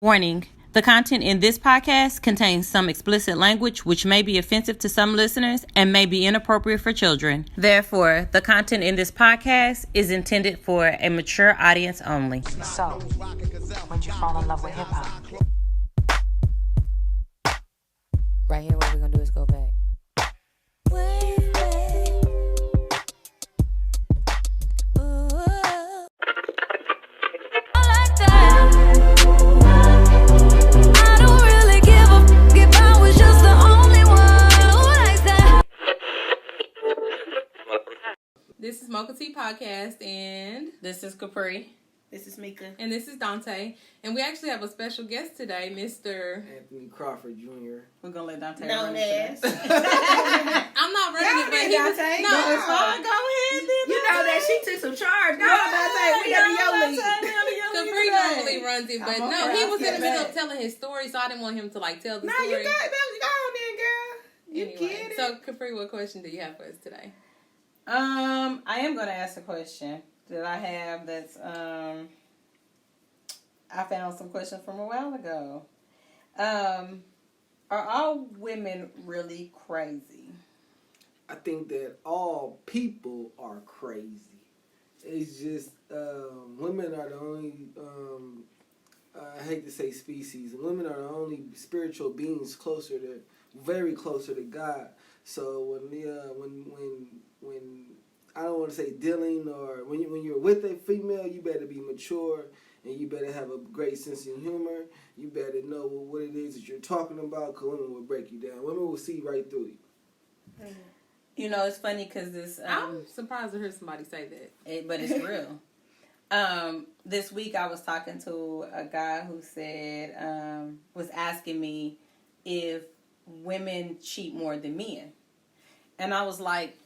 Warning. The content in this podcast contains some explicit language which may be offensive to some listeners and may be inappropriate for children. Therefore, the content in this podcast is intended for a mature audience only. So, when'd you fall in love with hip-hop? Right here, what we're gonna do is go back. This is Mocha Tea Podcast, and This is Capri. This is Mika. And this is Dante. And we actually have a special guest today, Mr. Anthony Crawford Jr. We're going to let Dante Known run it as. I'm not running it, but he was... Dante. No, it's fine. Go ahead, then. You know that she took some charge. Go on, Dante. We under your lead. Capri normally runs it, but I'm no, okay. he was in the I'll middle sit of telling his story, so I didn't want him to, tell the No, story. you got it. Go on then, girl. You Anyway, get it. so, Capri, what question do you have for us today? I am going to ask a question that I have that's, I found some questions from a while ago. Are all women really crazy? I think that all people are crazy. It's just women are the only, I hate to say species, women are the only spiritual beings very closer to God. So when I don't want to say dealing, or when you're with a female, you better be mature and you better have a great sense of humor. You better know what it is that you're talking about, because women will break you down. Women will see right through you. You know, it's funny because this... I'm surprised to hear somebody say that. But it's real. This week I was talking to a guy who said, was asking me if women cheat more than men. And I was like,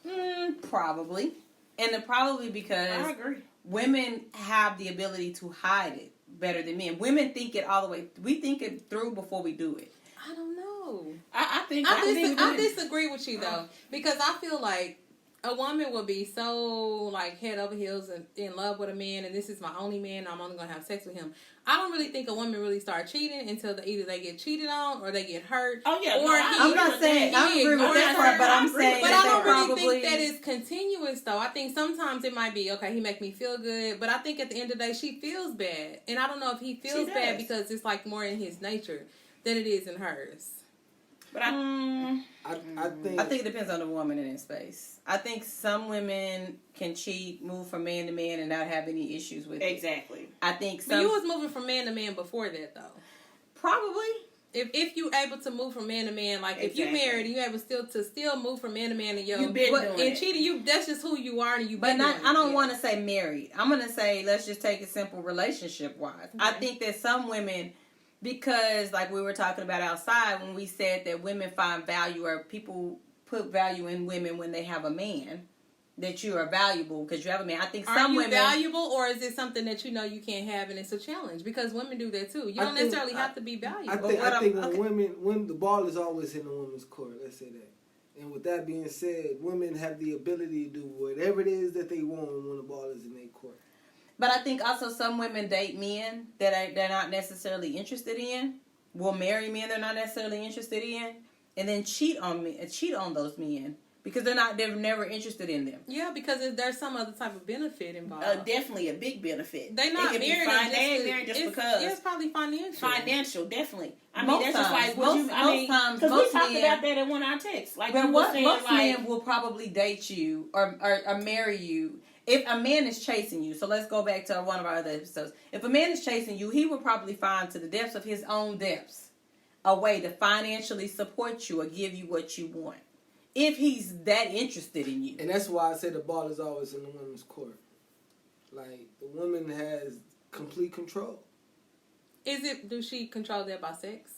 probably. And probably because I agree. women have the ability to hide it better than men. Women think it all the way. We think it through before we do it. I don't know. I I disagree with you, though, because I feel like a woman will be so, head over heels and in love with a man, and this is my only man, I'm only going to have sex with him. I don't really think a woman really start cheating until either they get cheated on or they get hurt. Oh, yeah. Or I'm not saying, I agree with that part, but I'm saying But that I don't really probably... think that is continuous, though. I think sometimes it might be, okay, he make me feel good, but I think at the end of the day, she feels bad. And I don't know if he feels bad because it's, more in his nature than it is in hers. But I think it depends on the woman in his space. I think some women can cheat, move from man to man, and not have any issues with it. Exactly. I think some... But you was moving from man to man before that, though. Probably. If you able to move from man to man, if you married and you able to move from man to man and you've been doing it. Cheating, that's just who you are and you. But I don't want to say married. I'm gonna say let's just take it simple relationship wise. Okay. I think that some women, because like we were talking about outside when we said that women find value, or people put value in women when they have a man, that you are valuable because you have a man. I think some women... Are you valuable, or is it something that you can't have and it's a challenge? Because women do that too. You don't necessarily have to be valuable. I think when the ball is always in the woman's court, let's say that. And with that being said, women have the ability to do whatever it is that they want when the ball is in their court. But I think also some women date men that they're not necessarily interested in, will marry men they're not necessarily interested in, and then cheat on those men because they're never interested in them. Yeah, because there's some other type of benefit involved. Definitely a big benefit. They not married just because. It's probably financial. Financial, definitely. I mean, most that's times, just like times, because we talked about that in one of our texts. Most men will probably date you or marry you if a man is chasing you. So let's go back to one of our other episodes. If a man is chasing you, he will probably find to the depths of his own depths a way to financially support you or give you what you want. If he's that interested in you. And that's why I say the ball is always in the woman's court. The woman has complete control. Do she control that by sex?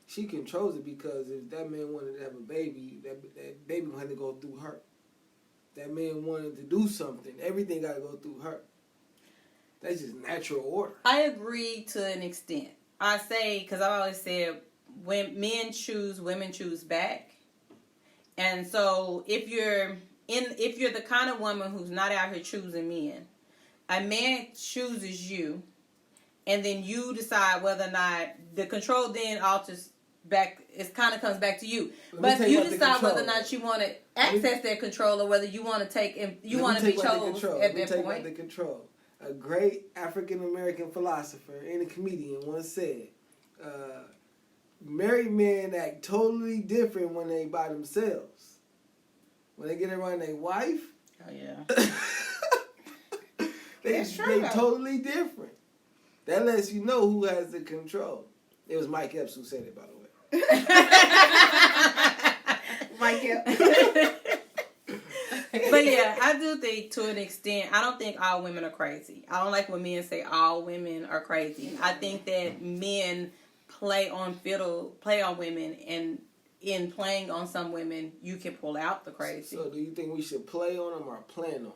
She controls it because if that man wanted to have a baby, that baby had to go through her. That man wanted to do something, everything got to go through her. That's just natural order. I agree to an extent. I say, because I always said, when men choose, women choose back. And so if you're the kind of woman who's not out here choosing men, a man chooses you and then you decide whether or not the control then alters back. It kind of comes back to you, but you decide whether or not you want to access that control or whether you want to take and you want to be chosen at that point. The control. A great African American philosopher and a comedian once said, "Married men act totally different when they by themselves. When they get around their wife, oh yeah, they totally different. That lets you know who has the control." It was Mike Epps who said it, by the way. Mike Epps. But yeah, I do think to an extent, I don't think all women are crazy. I don't like when men say all women are crazy. I think that men play on women, and in playing on some women, you can pull out the crazy. So do you think we should play on them or plan on them?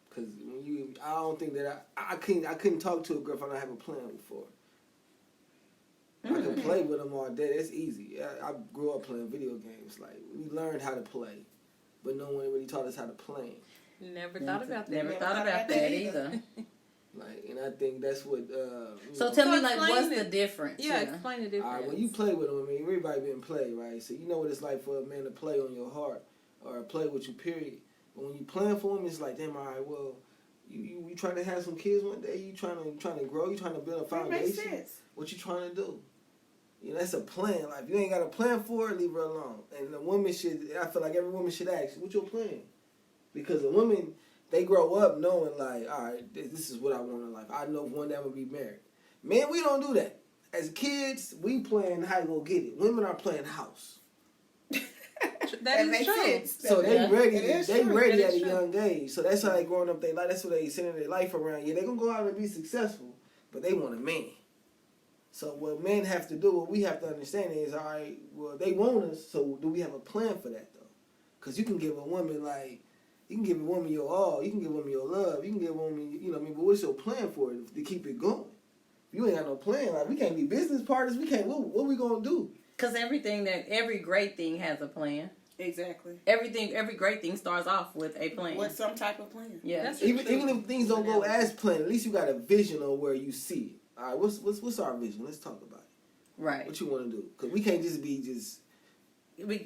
Because I don't think that I couldn't talk to a girl if I don't have a plan before. I can play with them all day. It's easy. I grew up playing video games. Like, we learned how to play, but no one really taught us how to play. Never thought about that. Never thought about that either. Like, and I think that's what. So tell me, like, what's the difference? Yeah, explain the difference. All right, when you play with them, I mean, everybody been played, right? So you know what it's like for a man to play on your heart or play with you, period. But when you playing for him, it's like, damn, all right, well, you trying to have some kids one day? You trying to grow? You trying to build a foundation? That makes sense. What you trying to do? You know, that's a plan. Like, if you ain't got a plan for it, leave her alone. And the woman I feel like every woman should ask, what's your plan? Because the women, they grow up knowing, like, all right, this is what I want in life. I know one day I'm going to be married. Men, we don't do that. As kids, we playing how you gonna get it. Women are playing house. That is true. Sense. So they ready. They ready That at a is true. young age. So that's how they growing up. That's what they sending their life around. Yeah, they gonna go out and be successful, but they want a man. So what men have to do, what we have to understand is, all right, well, they want us. So do we have a plan for that though? Because you can give a woman your all. You can give a woman your love. You can give a woman, you know what I mean. But what's your plan for it to keep it going? You ain't got no plan. Like, we can't be business partners. We can't. What we gonna do? Because every great thing has a plan. Exactly. Every great thing starts off with a plan. With some type of plan. Yeah. Even if things don't go as planned, at least you got a vision on where you see it. All right, what's our vision? Let's talk about it. Right. What you want to do? Because we can't just be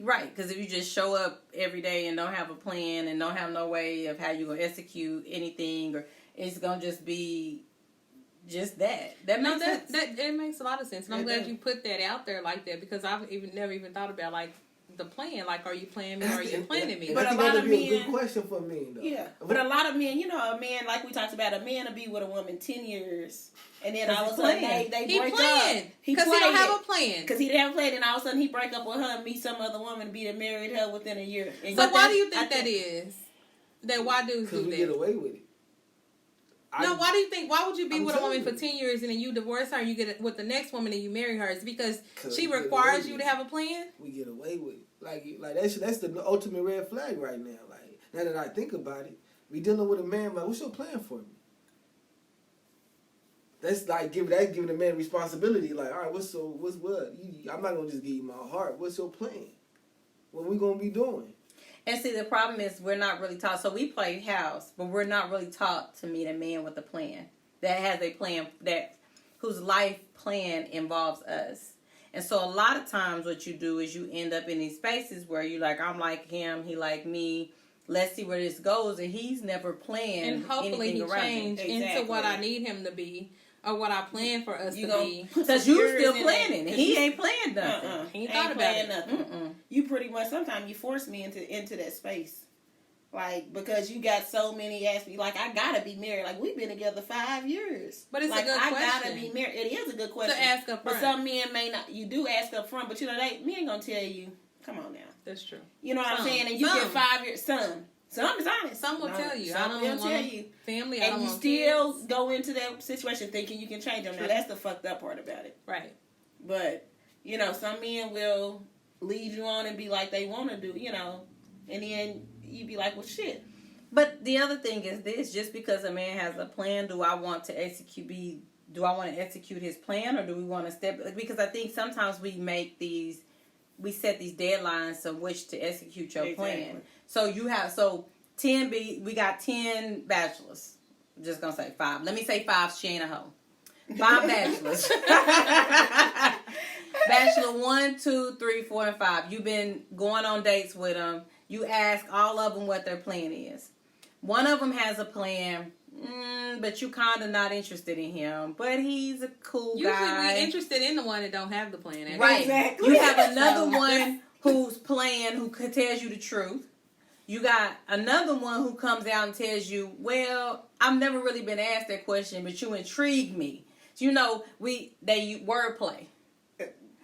Right, because if you just show up every day and don't have a plan and don't have no way of how you're going to execute anything, or it's going to just be just that. That makes sense. It makes a lot of sense. And I'm glad you put that out there like that, because I've never even thought about, like, the plan. Like, are you playing me or are you planning me? But I think a lot that of would be a men- good question for me, though. Yeah, but a lot of men, a man, like we talked about, a man will be with a woman 10 years, and then all of a sudden they He break planned. up. Because he don't have a plan. Because he didn't have a plan, and all of a sudden he break up with her and meet some other woman and be married her within a year. And So why do you think that is? That why dudes do Because we that? get away with it. Why do you think? Why would you be I'm with a woman for telling you. 10 years and then you divorce her and you get with the next woman and you marry her? Is it because 'Cause she we get requires away you with to have a plan? We get away with it. Like that's the ultimate red flag right now. Like, now that I think about it, we dealing with a man. Like, what's your plan for me? That's like giving the man responsibility. Like, all right, what's what? I'm not gonna just give you my heart. What's your plan? What we gonna be doing? And see, the problem is we're not really taught. So we play house, but we're not really taught to meet a man with a plan that has a plan whose life plan involves us. And so a lot of times what you do is you end up in these spaces where you like, I'm like him, he like me. Let's see where this goes. And he's never planned And hopefully he anything around change it. into what I need him to be or what I plan for us to be. Because you years still in planning. it. He ain't planned nothing. He ain't thought about it. Nothing. You pretty much, sometimes you force me into that space. Like, because you got so many ask me, like, I gotta be married. Like, we've been together 5 years. But it's like, a good question. I gotta be married. It is a good question. To ask up But front. some men may not. You do ask up front, but men ain't gonna tell you, come on now. That's true. You know what Some. I'm saying? And you get 5 years. Some is honest. Some will tell you. I Some don't will want tell you. family. I And don't you want still kids. go into that situation thinking you can change them. Now, True. that's the fucked up part about it. Right. But, some men will lead you on and be like they want to do, and then you be like, well, shit. But the other thing is this: just because a man has a plan, do I want to execute his plan, or do we want to step? Because I think sometimes we set these deadlines of which to execute your plan. So we got 10 bachelors. I'm just gonna say 5. Let me say 5. She ain't a hoe. 5 bachelors. Bachelor 1, 2, 3, 4, and 5. You've been going on dates with them. You ask all of them what their plan is. One of them has a plan, but you kind of not interested in him. But he's a cool guy. Usually we're interested in the one that don't have the plan. Actually. Right. Exactly. You have another one who's playing, who tells you the truth. You got another one who comes out and tells you, well, I've never really been asked that question, but you intrigue me. So, they wordplay.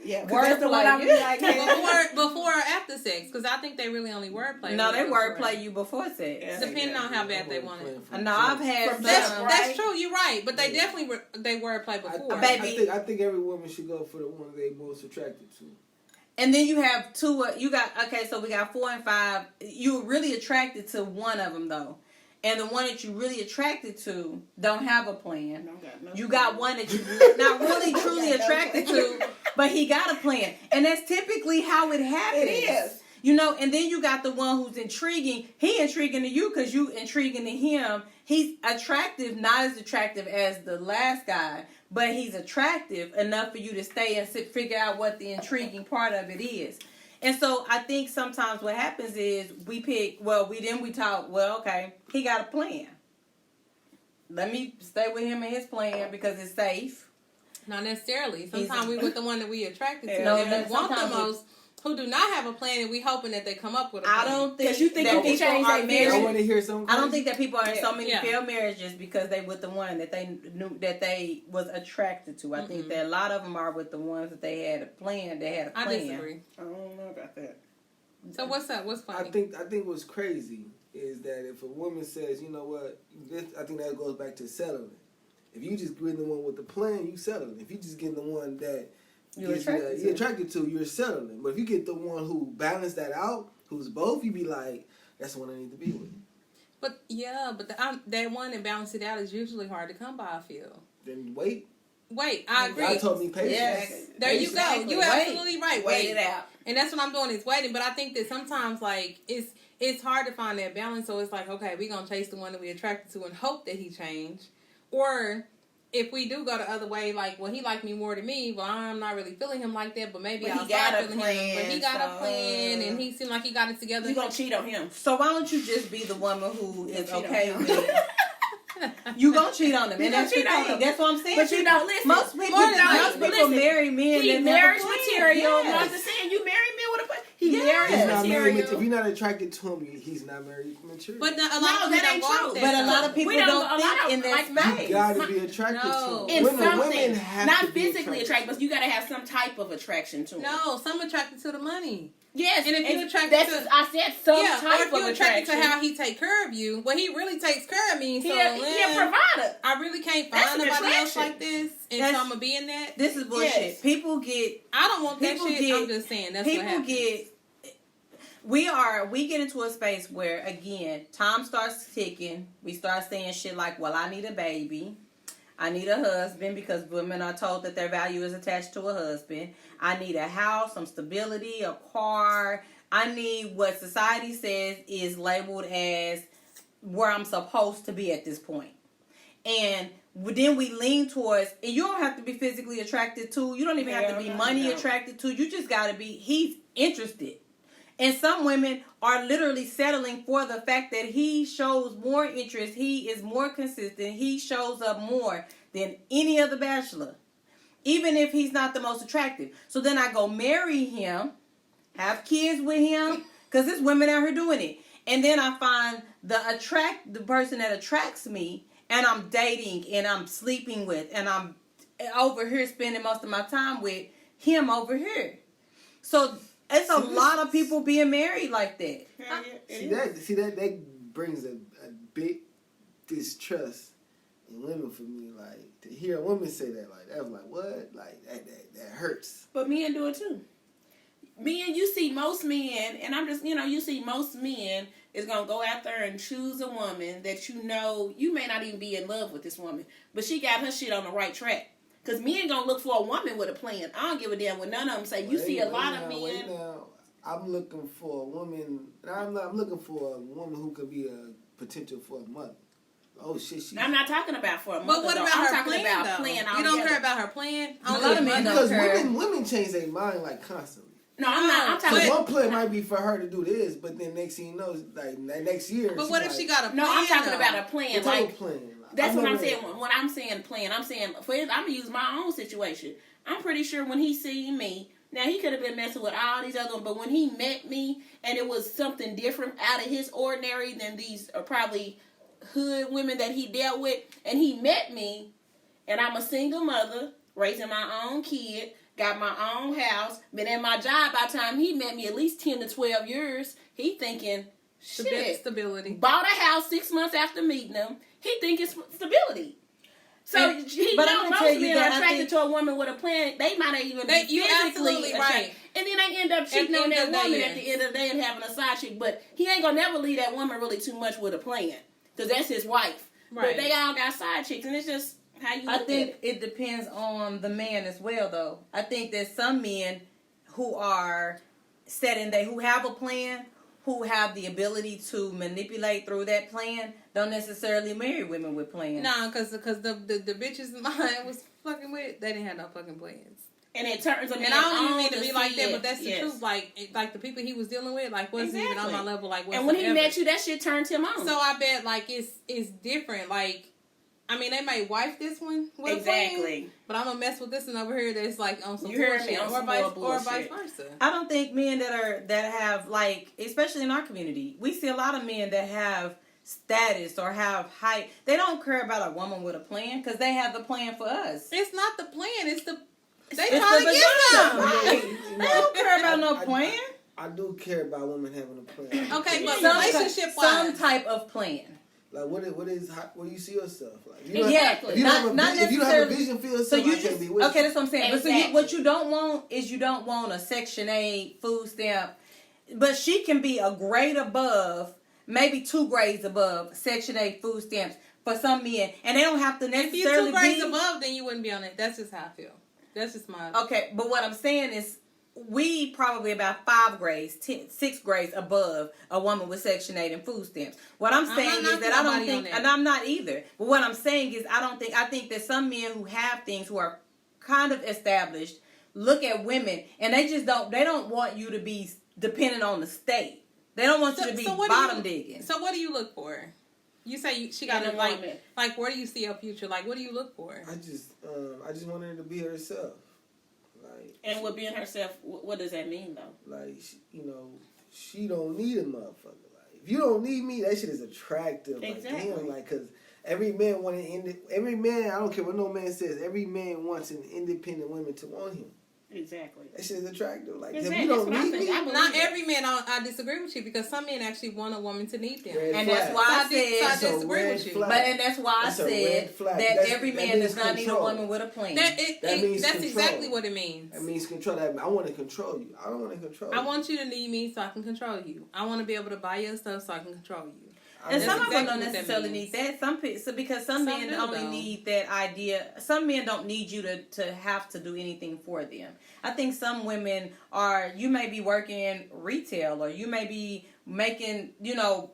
Yeah, Wordplay. that's the one I'm like, before or after sex, because I think they really only wordplay. No, they wordplay you before sex. Yeah. Depending on how bad they want it. No, I've had From some. That's true. You're right, but they definitely they wordplay before. Baby. I think every woman should go for the one they most attracted to. And then you have two. So we got 4 and 5. You're really attracted to one of them though, and the one that you really attracted to don't have a plan. You got one that you're not really truly attracted to, but he got a plan, and that's typically how it happens. It is. And then you got the one who's intriguing. He intriguing to you because you intriguing to him. He's attractive, not as attractive as the last guy, but he's attractive enough for you to stay and figure out what the intriguing part of it is. And so I think sometimes what happens is we talk, okay, he got a plan. Let me stay with him and his plan because it's safe. Not necessarily. Sometimes we with the one that we attracted to. No, and we want the sometimes most who do not have a plan, and we hoping that they come up with a plan. I don't think you think that you can people change are their married. I want to hear something. I don't think that people are in so many Yeah. failed marriages because they with the one that they knew that they was attracted to. I think that a lot of them are with the ones that they had a plan. They had a plan. I disagree. I don't know about that. So what's up? What's funny? I think what's crazy is that if a woman says, you know what, I think that goes back to settling. If you just getting the one with the plan, you settling. If you just getting the one that you're attracted to, you're settling. But if you get the one who balance that out, who's both, you be like, that's the one I need to be with. But that one that balance it out is usually hard to come by. I feel. Then wait. I agree. God told me patience. Yes. There you go. Exactly. You're absolutely right. Wait it out. And that's what I'm doing is waiting. But I think that sometimes it's hard to find that balance. So it's like, okay, we're gonna chase the one that we attracted to and hope that he change. Or if we do go the other way, like, well, he liked me more than me. Well, I'm not really feeling him like that. But maybe But I'll he got start a feeling plan, him. But he got a plan, and he seemed like he got it together. You gonna cheat on him? So why don't you just be the woman who is cheat on okay him. with it? You gonna cheat on them, and that's the cheat on thing. him. That's what I'm saying. But you don't listen. Most people, More than most likely. people marry men. He that marriage have a plan. material. Yes. I'm just saying, you marry men with a plan. He Yes. marriage He's not married. material. If you're not attracted to him, he's not married material. But a lot No, of that people ain't don't true. want that But a stuff. lot of people We don't- don't a lot think of- in that like, space. you gotta be attracted No. to In him. something, Women have not to be physically attracted, but you gotta have some type of attraction to him. No, some attracted to the money. Yes, And if you attracted that's to- I said some Or type if you of attracted attraction. to how he take care of you, well, he really takes care of me. So he a provider. I really can't That's find an nobody else attraction. like this, and That's- so I'm gonna be in that. This is bullshit. Yes. People get. I don't want that People shit. get- I'm just saying that's what People happens. get. We get into a space where again time starts ticking. We start saying shit like, "Well, I need a baby. I need a husband," because women are told that their value is attached to a husband. I need a house, some stability, a car. I need what society says is labeled as where I'm supposed to be at this point. And then we lean towards, and you don't have to be physically attracted to, you don't even have to be money attracted to, you just got to be, he's interested. And some women are literally settling for the fact that he shows more interest, he is more consistent, he shows up more than any other bachelor, even if he's not the most attractive. So then I go marry him, have kids with him, because there's women out here doing it. And then I find the person that attracts me, and I'm dating, and I'm sleeping with, and I'm over here spending most of my time with him over here. So it's a lot of people being married like that. See that brings a big distrust in women for me. Like, to hear a woman say that, like, that was like, what? Like, that hurts. But men do it too. Men, you see most men, and I'm just, you see most men is going to go out there and choose a woman that you may not even be in love with this woman, but she got her shit on the right track. Because men going to look for a woman with a plan. I don't give a damn what none of them say. You see a lot of men. I'm looking for a woman, I'm looking for a woman who could be a potential for a mother. Oh shit, I'm not talking about for a month. But what about I'm her talking plan, about though? plan You altogether. don't care about her plan? A lot of men don't because care. women change their mind like constantly. No, I'm not. I'm talking. So one plan might be for her to do this, but then next thing you know, like next year. But what if she got a plan? No, I'm talking though? about a plan. What type Like of plan? that's what I'm saying. When I'm saying plan, I'm saying I'm gonna use my own situation. I'm pretty sure when he seen me, now he could have been messing with all these other ones, but when he met me and it was something different out of his ordinary than these probably hood women that he dealt with, and he met me, and I'm a single mother raising my own kid. Got my own house, been at my job by the time he met me at least 10 to 12 years. He thinking, shit. Stability. Bought a house 6 months after meeting him. He thinking stability. So he but know I'm gonna most tell you men that are I attracted think- to a woman with a plan. They might not even be You physically absolutely attracted. right. And then they end up cheating At on the that end of the woman day, at the end of the day and having a side chick. But he ain't gonna never leave that woman really too much with a plan. Because that's his wife. Right. But they all got side chicks. And it's just how you I look think at it depends on the man as well, though. I think that some men who are who have a plan, who have the ability to manipulate through that plan, don't necessarily marry women with plans. Nah, because the bitches mine was fucking with, they didn't have no fucking plans. And it turns a man And I don't even on mean to be like see that, it. but that's the Yes. truth. Like the people he was dealing with, like wasn't even on Exactly. my level. Like, And when he whatsoever. met you, that shit turned him on. So I bet like it's different. Like, I mean, they might wife this one with a plan, Exactly. but I'm gonna mess with this one over here that's like on some You heard bullshit, me, on or some vice more or vice bullshit. versa. I don't think men that have, like, especially in our community, we see a lot of men that have status or have height. They don't care about a woman with a plan because they have the plan for us. It's not the plan. It's the they It's trying to the get some. Right. You They don't care about no I- plan. I do care about women having a plan. Okay, but Some relationship some wise, type of plan. Like where do you see yourself? Like Exactly. If you don't Not have a necessarily- vision for yourself, So you I can't just be with okay. you. That's what I'm saying. But so Exactly. what you don't want is you don't want a Section 8 food stamp, but she can be a grade above, maybe 2 grades above Section 8 food stamps for some men, and they don't have to if you necessarily 2 grades be above, then you wouldn't be on it. That's just how I feel. That's just my. okay. But what I'm saying is, we probably about 5 grades, 6 grades above a woman with Section 8 and food stamps. What I'm saying is that I don't think, and I'm not either. But what I'm saying is I think that some men who have things, who are kind of established, look at women and they don't want you to be dependent on the state. They don't want you to be bottom digging. So what do you look for? You say she got to like where do you see your future? Like what do you look for? I just want her to be herself. Like, and with being herself, what does that mean though? like she don't need a motherfucker. Like if you don't need me, that shit is attractive. Exactly. Like damn, like because every man I don't care what no man says. Every man wants an independent woman to want him. Exactly. That shit is attractive. Like Exactly. if you don't That's what I need think. me, I believe Not that. every man. I disagree with you because some men actually want a woman to need them. Red And flag. that's why I said, I disagree with you. flag. and that's why That's a I said red flag. that That's- every that man means does not need a control. woman with a plan. That means That's control. exactly what it means. That means control. I want to control you. I don't want to control you. I want you to need me so I can control you. I want to be able to buy your stuff so I can control you. And That's some people exactly don't what that necessarily means. need that. Because some men do, only though. need that idea. Some men don't need you to have to do anything for them. I think some women you may be working in retail, or you may be making,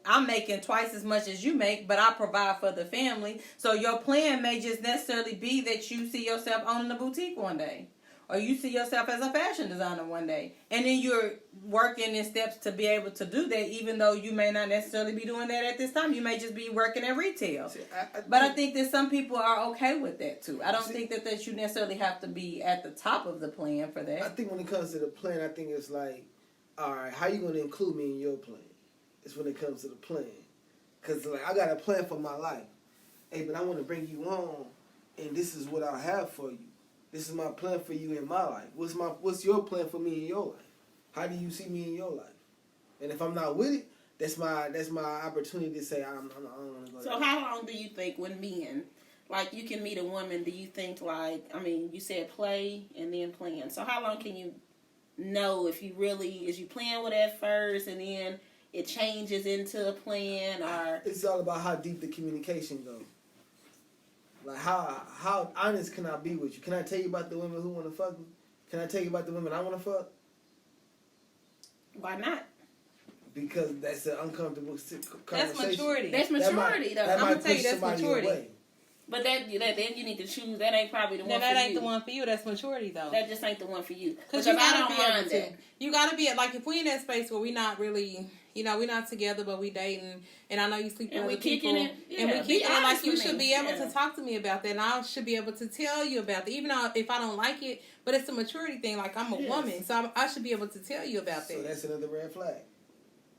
I'm making twice as much as you make, but I provide for the family. So your plan may just necessarily be that you see yourself owning a boutique one day. Or you see yourself as a fashion designer one day. And then you're working in steps to be able to do that, even though you may not necessarily be doing that at this time. You may just be working at retail. See, But I think that some people are okay with that, too. I don't think that you necessarily have to be at the top of the plan for I that. think when it comes to the plan, I think it's like, all right, how you going to include me in your plan? It's when it comes to the plan. Because, like, I got a plan for my life. Hey, but I want to bring you on, and this is what I have for you. This is my plan for you in my life. What's your plan for me in your life? How do you see me in your life? And if I'm not with it, that's my opportunity to say I don't want to go. So how long do you think when men, like you can meet a woman, do you think you said play and then plan. So how long can you know if you really, is you playing with it first and then it changes into a plan, or? It's all about how deep the communication goes. Like how honest can I be with you? Can I tell you about the women who want to fuck me? Can I tell you about the women I want to fuck? Why not? because that's an uncomfortable conversation. That's maturity. That's maturity, though. That I'm might gonna tell you push that's somebody maturity. away. But then you need to choose. That ain't probably the one Now, for that you. ain't the one for you. That's maturity, though. That just ain't the one for you. Because Because you I gotta don't be able mind to. that. You gotta be like if we in that space where we not really, we're not together, but we dating, and I know you sleep with And other we kicking people, it. Yeah, and we be kicking it. Like honest you with should me. be able Yeah. to talk to me about that, and I should be able to tell you about that, even though if I don't like it. But it's a maturity thing. Like I'm a Yes. woman, so I should be able to tell you about So that. that's another red flag.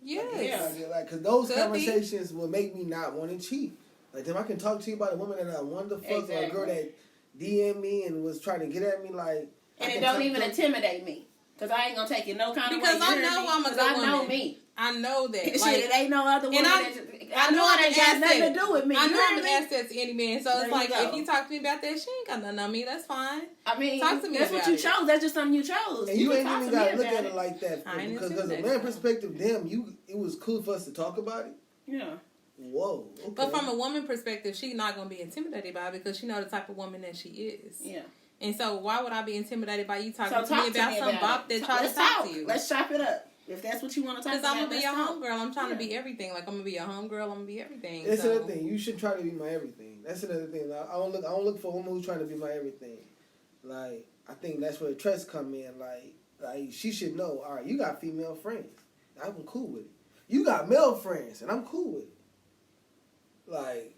Yes. Because those Could be. conversations will make me not want to cheat. Like, if I can talk to you about a woman that I wanted to fuck, or a girl that DM'd me and was trying to get at me, like... And it don't even intimidate me. Because I ain't going to take it no kind of way. Because I know I'm a good woman. I know me. I know that. Shit, Like, it ain't no other woman. I know it ain't got I'm an nothing asset. to do with me. I You know hear I'm an me? asset to any man. So There it's you like, go. if you talk to me about that, she ain't got nothing on me. That's fine. I mean, Talk to me that's about what you it. chose. That's just something you chose. And you can ain't talk even to me got to look about at it like that. I ain't Because a intimidated. man perspective, it was cool for us to talk about it. Yeah. Whoa. Okay. But from a woman perspective, she's not going to be intimidated by it because she know the type of woman that she is. Yeah. And so why would I be intimidated by you talking So to talk me about some it. bop that tries Let's to talk to you? Let's chop it up. If that's what you want to talk Because about, I'm going to be your let's talk. homegirl. I'm trying to Yeah. be everything. Like, I'm going to be your homegirl. I'm going to be everything. That's so. another thing. You should try to be my everything. That's another thing. I don't look for a woman who's trying to be my everything. Like, I think that's where trust come in. Like she should know. All right, you got female friends. I'm cool with it. You got male friends, and I'm cool with it. Like,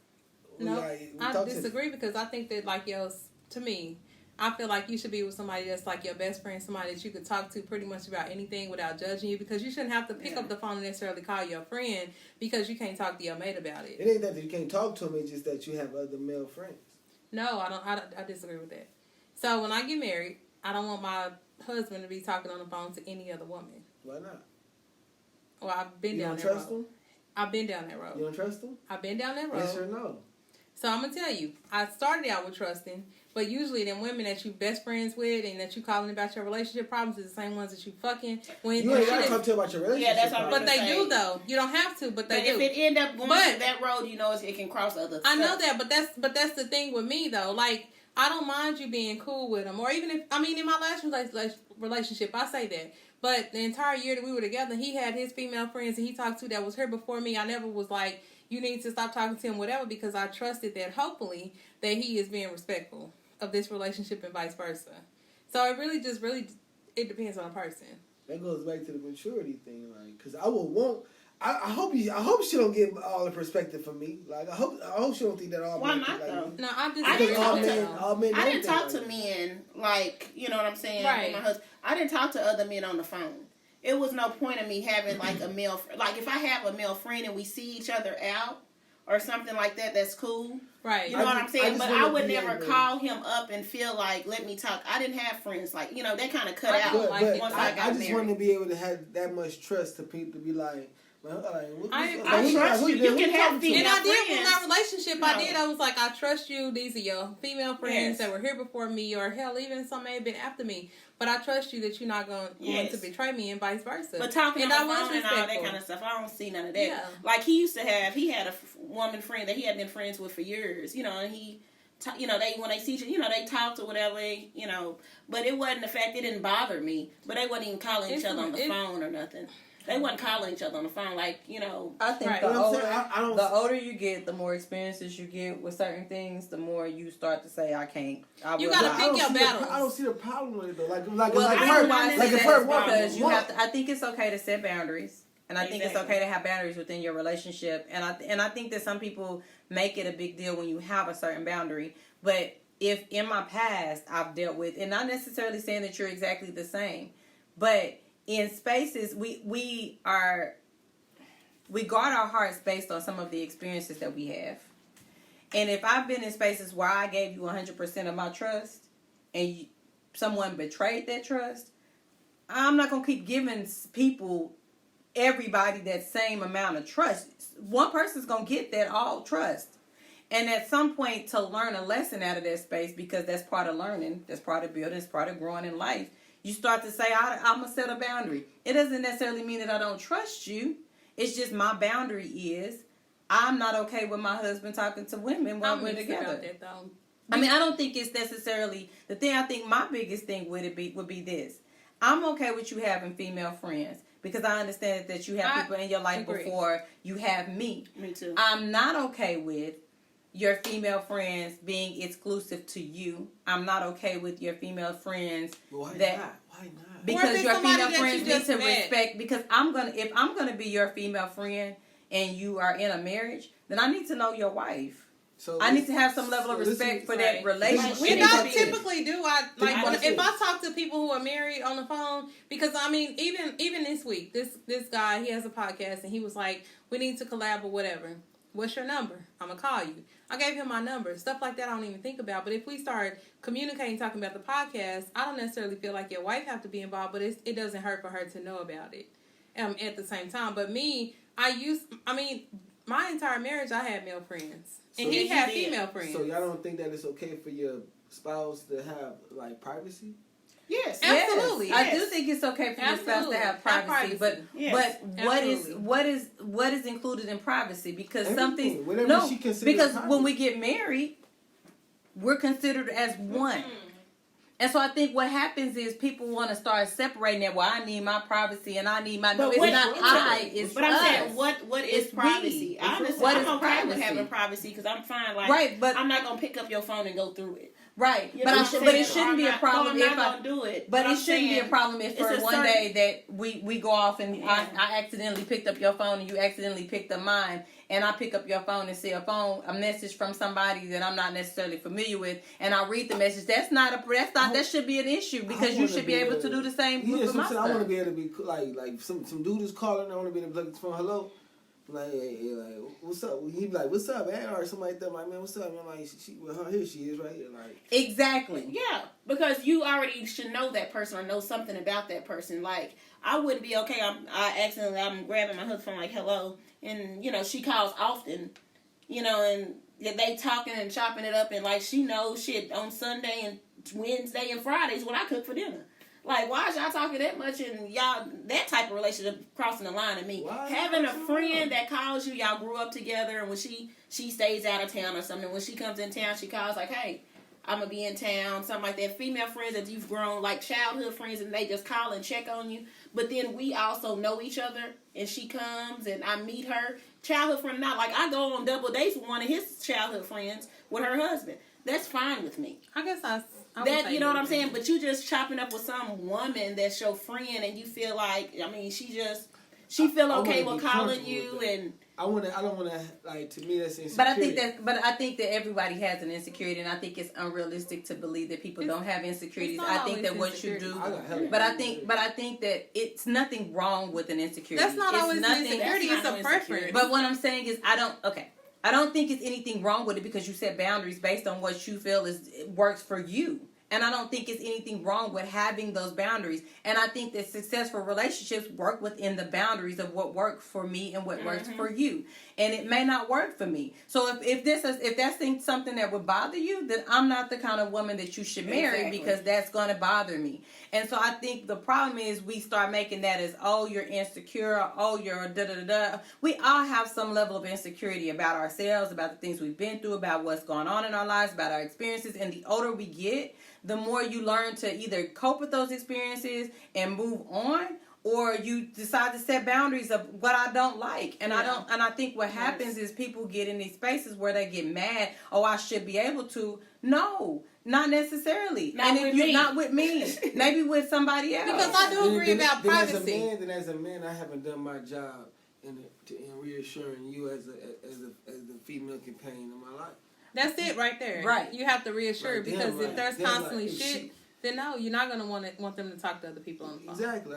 No, I disagree because I think that, like, to me, I feel like you should be with somebody that's like your best friend, somebody that you could talk to pretty much about anything without judging you, because you shouldn't have to pick up the phone and necessarily call your friend because you can't talk to your mate about it. It ain't that you can't talk to them, it's just that you have other male friends. No, I disagree with that. So when I get married, I don't want my husband to be talking on the phone to any other woman. Why not? Well, I've been You down don't that trust road. them? I've been down that road. You don't trust them? I've been down that road. Yes or no? So I'm gonna tell you, I started out with trusting, but usually them women that you best friends with and that you calling about your relationship problems is the same ones that you fucking. When You ain't got to talk to them about your relationship. Yeah, that's what I'm But they saying. do though. You don't have to, but they But do. if it end up going But- to that road, you know it can cross other I know stuff. that, but that's the thing with me though. Like, I don't mind you being cool with them, or even if in my last relationship, I say that. But the entire year that we were together, he had his female friends that he talked to that was here before me. I never was like, you need to stop talking to him, whatever, because I trusted that hopefully that he is being respectful of this relationship and vice versa. So it really it depends on a person. That goes back to the maturity thing, like, because I will want. I hope she don't get all the perspective from me. Like, I hope she don't think that all Why men not, think like though? me. No, I I disagree. didn't with talk that, to though. all men I don't didn't think talk like to me. men like, you know what I'm saying? Right. With my husband. I didn't talk to other men on the phone. It was no point of me having like a male, like if I have a male friend and we see each other out or something like that, that's cool. Right. You know what I'm saying? But I would never able- call him up and feel like, let me talk. I didn't have friends like, you know, that kind of cut I out don't like it. once I I got just married. want to be able to have that much trust to people to be like, well, I trust you. You can have And female I did with friends. my relationship. No. I did. I was like, I trust you. These are your female friends Yes. that were here before me, or hell, even some may have been after me. But I trust you that you're not going Yes. to betray me, and vice versa. But talking and on I the was phone and all that respectful. kind of stuff, I don't see none of that. Yeah. Like he had a woman friend that he had been friends with for years, you know, and he, when they see each other, they talked or whatever, you know. But it wasn't the fact, it didn't bother me. But they wasn't even calling each other on the phone or nothing. They wasn't calling each other on the phone, like, you know. I think Right. the You know what I'm older, saying? I don't- the older you get, the more experiences you get with certain things, the more you start to say, I can't. I You will gotta not. pick your battles. I don't see the problem with it though. Like Well, like I her, know why I like say if that her is woman because you want- have to. I think it's okay to set boundaries, and I think it's Exactly. okay to have boundaries within your relationship. And I think that some people make it a big deal when you have a certain boundary. But if in my past I've dealt with, and not necessarily saying that you're exactly the same, but in spaces we guard our hearts based on some of the experiences that we have. And if I've been in spaces where I gave you 100% of my trust and someone betrayed that trust, I'm not going to keep giving everybody that same amount of trust. One person's going to get that all trust. And at some point to learn a lesson out of that space, because that's part of learning, that's part of building, it's part of growing in life, you start to say, I'm going to set a boundary. It doesn't necessarily mean that I don't trust you. It's just my boundary is I'm not okay with my husband talking to women while I'm we're mixed together. about that, though. I mean, I don't think it's necessarily the thing. I think my biggest thing would be this. I'm okay with you having female friends because I understand that you have people in your life before you have me. Me too. I'm not okay with your female friends being exclusive to you. I'm not okay with your female friends Why that not? Why not? because your female somebody that friends you need just to met. respect. Because if I'm gonna be your female friend and you are in a marriage, then I need to know your wife. So I need to have some level of respect for that relationship. We We need don't to- typically do. If I I talk to people who are married on the phone, because I mean, even this week, this guy, he has a podcast and he was like, we need to collab or whatever. What's your number? I'm gonna call you. I gave him my number. Stuff like that I don't even think about. But if we start communicating, talking about the podcast, I don't necessarily feel like your wife have to be involved, but it doesn't hurt for her to know about it. At the same time, but my entire marriage, I had male friends. And So he you had did. female friends. So y'all don't think that it's okay for your spouse to have like privacy? Yes. Absolutely. Yes. I Yes. do think it's okay for your spouse Absolutely. to have Have privacy, privacy. Yes. but Absolutely. what is included in privacy? Because Everything. Whatever she considers because private. when we get married, we're considered as one. And so I think what happens is people want to start separating that. Well, I need my privacy and I need my. No, But it's what- not I. It's But I'm us. saying, what is It's privacy? we. I understand. What I'm is okay with privacy? having privacy because I'm fine. Like, Right, but I'm not gonna pick up your phone and go through it. right, You but know I what I'm but it saying? shouldn't be a problem No, I'm if not I. gonna do it. But I'm it shouldn't be a saying problem if it's for a one certain- day that we go off and Yeah. I accidentally picked up your phone and you accidentally picked up mine, and I pick up your phone and see a message from somebody that I'm not necessarily familiar with, and I read the message. That should be an issue because you should be able to do the same Yeah, with my sometimes I want to stuff. be able to be like some dude is calling. I want to be able to plug his phone. Hello. Like, hey, like, what's up? He be like, what's up, man? Or something like that. I'm like, man, what's up? Man, like, here she is right here. Like, Exactly. Yeah, because you already should know that person or know something about that person. Like, I wouldn't be okay. I'm grabbing my husband phone like, hello, and she calls often, and they talking and chopping it up, and like she knows shit on Sunday and Wednesday and Fridays when I cook for dinner. Like, why is y'all talking that much and y'all that type of relationship crossing the line to me? Why? Having a friend that calls you, y'all grew up together, and when she stays out of town or something, when she comes in town, she calls like, hey, I'm gonna be in town, something like that. Female friends that you've grown like childhood friends, and they just call and check on you. But then we also know each other, and she comes and I meet her childhood friend. Not like I go on double dates with one of his childhood friends with her husband. That's fine with me. I guess I would That say you know what I'm that. saying. But you just chopping up with some woman that's your friend, and you feel like she feel okay wanna with be calling comfortable you with that. and. I don't want to, like, to me, that's insecurity. But I think that everybody has an insecurity, and I think it's unrealistic to believe that people don't have insecurities. It's I not think that always what you do, I got hella but I think that it's nothing wrong with an insecurity. That's not It's always an nothing. insecurity. That's It's not a no preference. insecurity. But what I'm saying is, I don't think it's anything wrong with it because you set boundaries based on what you feel works for you. And I don't think it's anything wrong with having those boundaries. And I think that successful relationships work within the boundaries of what works for me and what works for you. And it may not work for me. So if that's something that would bother you, then I'm not the kind of woman that you should marry Exactly. because that's going to bother me. And so I think the problem is we start making that as, oh, you're insecure, oh, you're da-da-da-da. We all have some level of insecurity about ourselves, about the things we've been through, about what's going on in our lives, about our experiences. And the older we get, the more you learn to either cope with those experiences and move on, or you decide to set boundaries of what I don't like. And I think what happens is people get in these spaces where they get mad, oh, I should be able to. No, not necessarily. Not and with if you're me. not with me, maybe with somebody else. Because I do agree about privacy. As a man, I haven't done my job in reassuring you as the female companion in my life. That's it right there. Right. You have to reassure Like, because damn, if there's damn, constantly like, if shit, she- then no, you're not gonna want them to talk to other people on the phone. Exactly.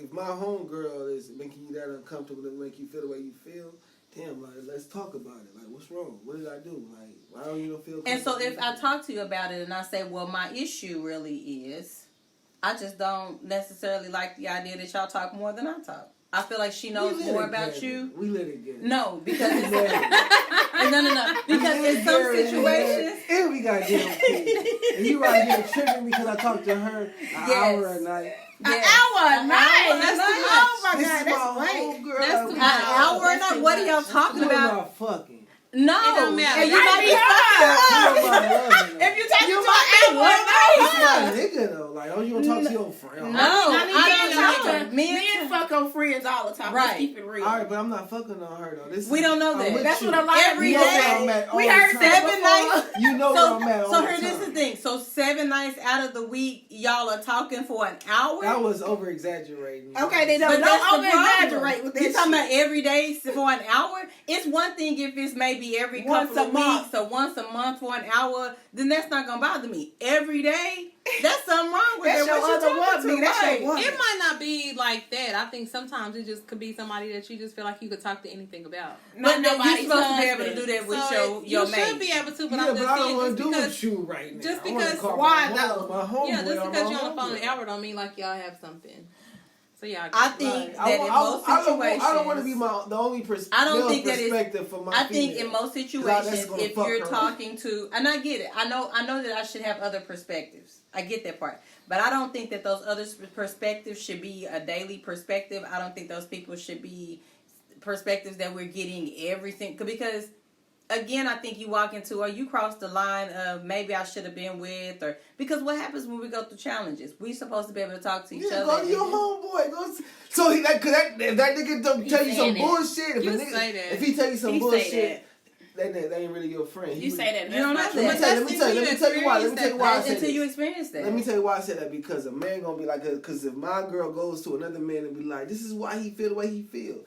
If my homegirl is making you that uncomfortable and make you feel the way you feel, damn, like, let's talk about it. Like, what's wrong? What did I do? Like, why don't you feel And so comfortable? if I talk to you about it and I say, well, my issue really is, I just don't necessarily like the idea that y'all talk more than I talk. I feel like she knows We live more about together. you. We live together. No, because it's, We live together. no. Because in some situations, And we got damn kids. And you right here tripping because I talked to her an hour a night. yes. Hour a night. That's too Oh my This God, is that's my way. homegirl. That's too An much. hour a night? What are y'all talking What about? about fucking? No, It don't matter. And you Might might be be hard. If you take You it to might an be hour, That's no. my nigga though. Like, oh, you don't talk to your friend. No, I mean, I don't men know. Men fuck on friends all the time. Right. Let's keep it real. All right, but I'm not fucking on her though. This We is, don't know I'm that. with That's you. what a lot Every of You people know day. where I'm at all We the heard time. 7 nights. You know So, where I'm at all so the here, time. this is the thing. So 7 nights out of the week, y'all are talking for an hour. That was over exaggerating. Okay, they But don't that's the over problem. exaggerate with that. You talking shit. about every day for an hour? It's one thing if it's maybe every Once couple a of month. weeks or once a month for an hour. Then that's not gonna bother me. Every day, that's something wrong with That's that. your What you other talking woman. to? That's your Right. woman. It might not be like that. I think sometimes it just could be somebody that you just feel like you could talk to anything about. But Not you're nobody's supposed to be able to husband. do that with So your you mate. should be able to, but Yeah, I'm but just I don't saying want just to do because. with you right now. just I wanna because- call why my though? home- My homeboy, Yeah, just or because my you're on the phone homeboy. an hour don't mean like y'all have something. So yeah, I think I that in most situations, don't want to be the only I don't think that perspective for my I think female. in most 'Cause that's situations, gonna if fuck you're her talking to, and I get it, I know that I should have other perspectives. I get that part, but I don't think that those other perspectives should be a daily perspective. I don't think those people should be perspectives that we're getting everything because. Again, I think you walk into or you cross the line of maybe I should have been with or because what happens when we go through challenges? We're supposed to be able to talk to each Yeah, other. go to your homeboy. So he if that nigga don't tell you some saying that. bullshit. If You a nigga, say that. if he tell you some He say bullshit, that ain't really your friend. You say that. You don't That's know not that. Let me tell you why. Let me tell you why I say until you this. experience that. Let me tell you why I said that because a man gonna be like, because if my girl goes to another man and be like, this is why he feel the way he feel,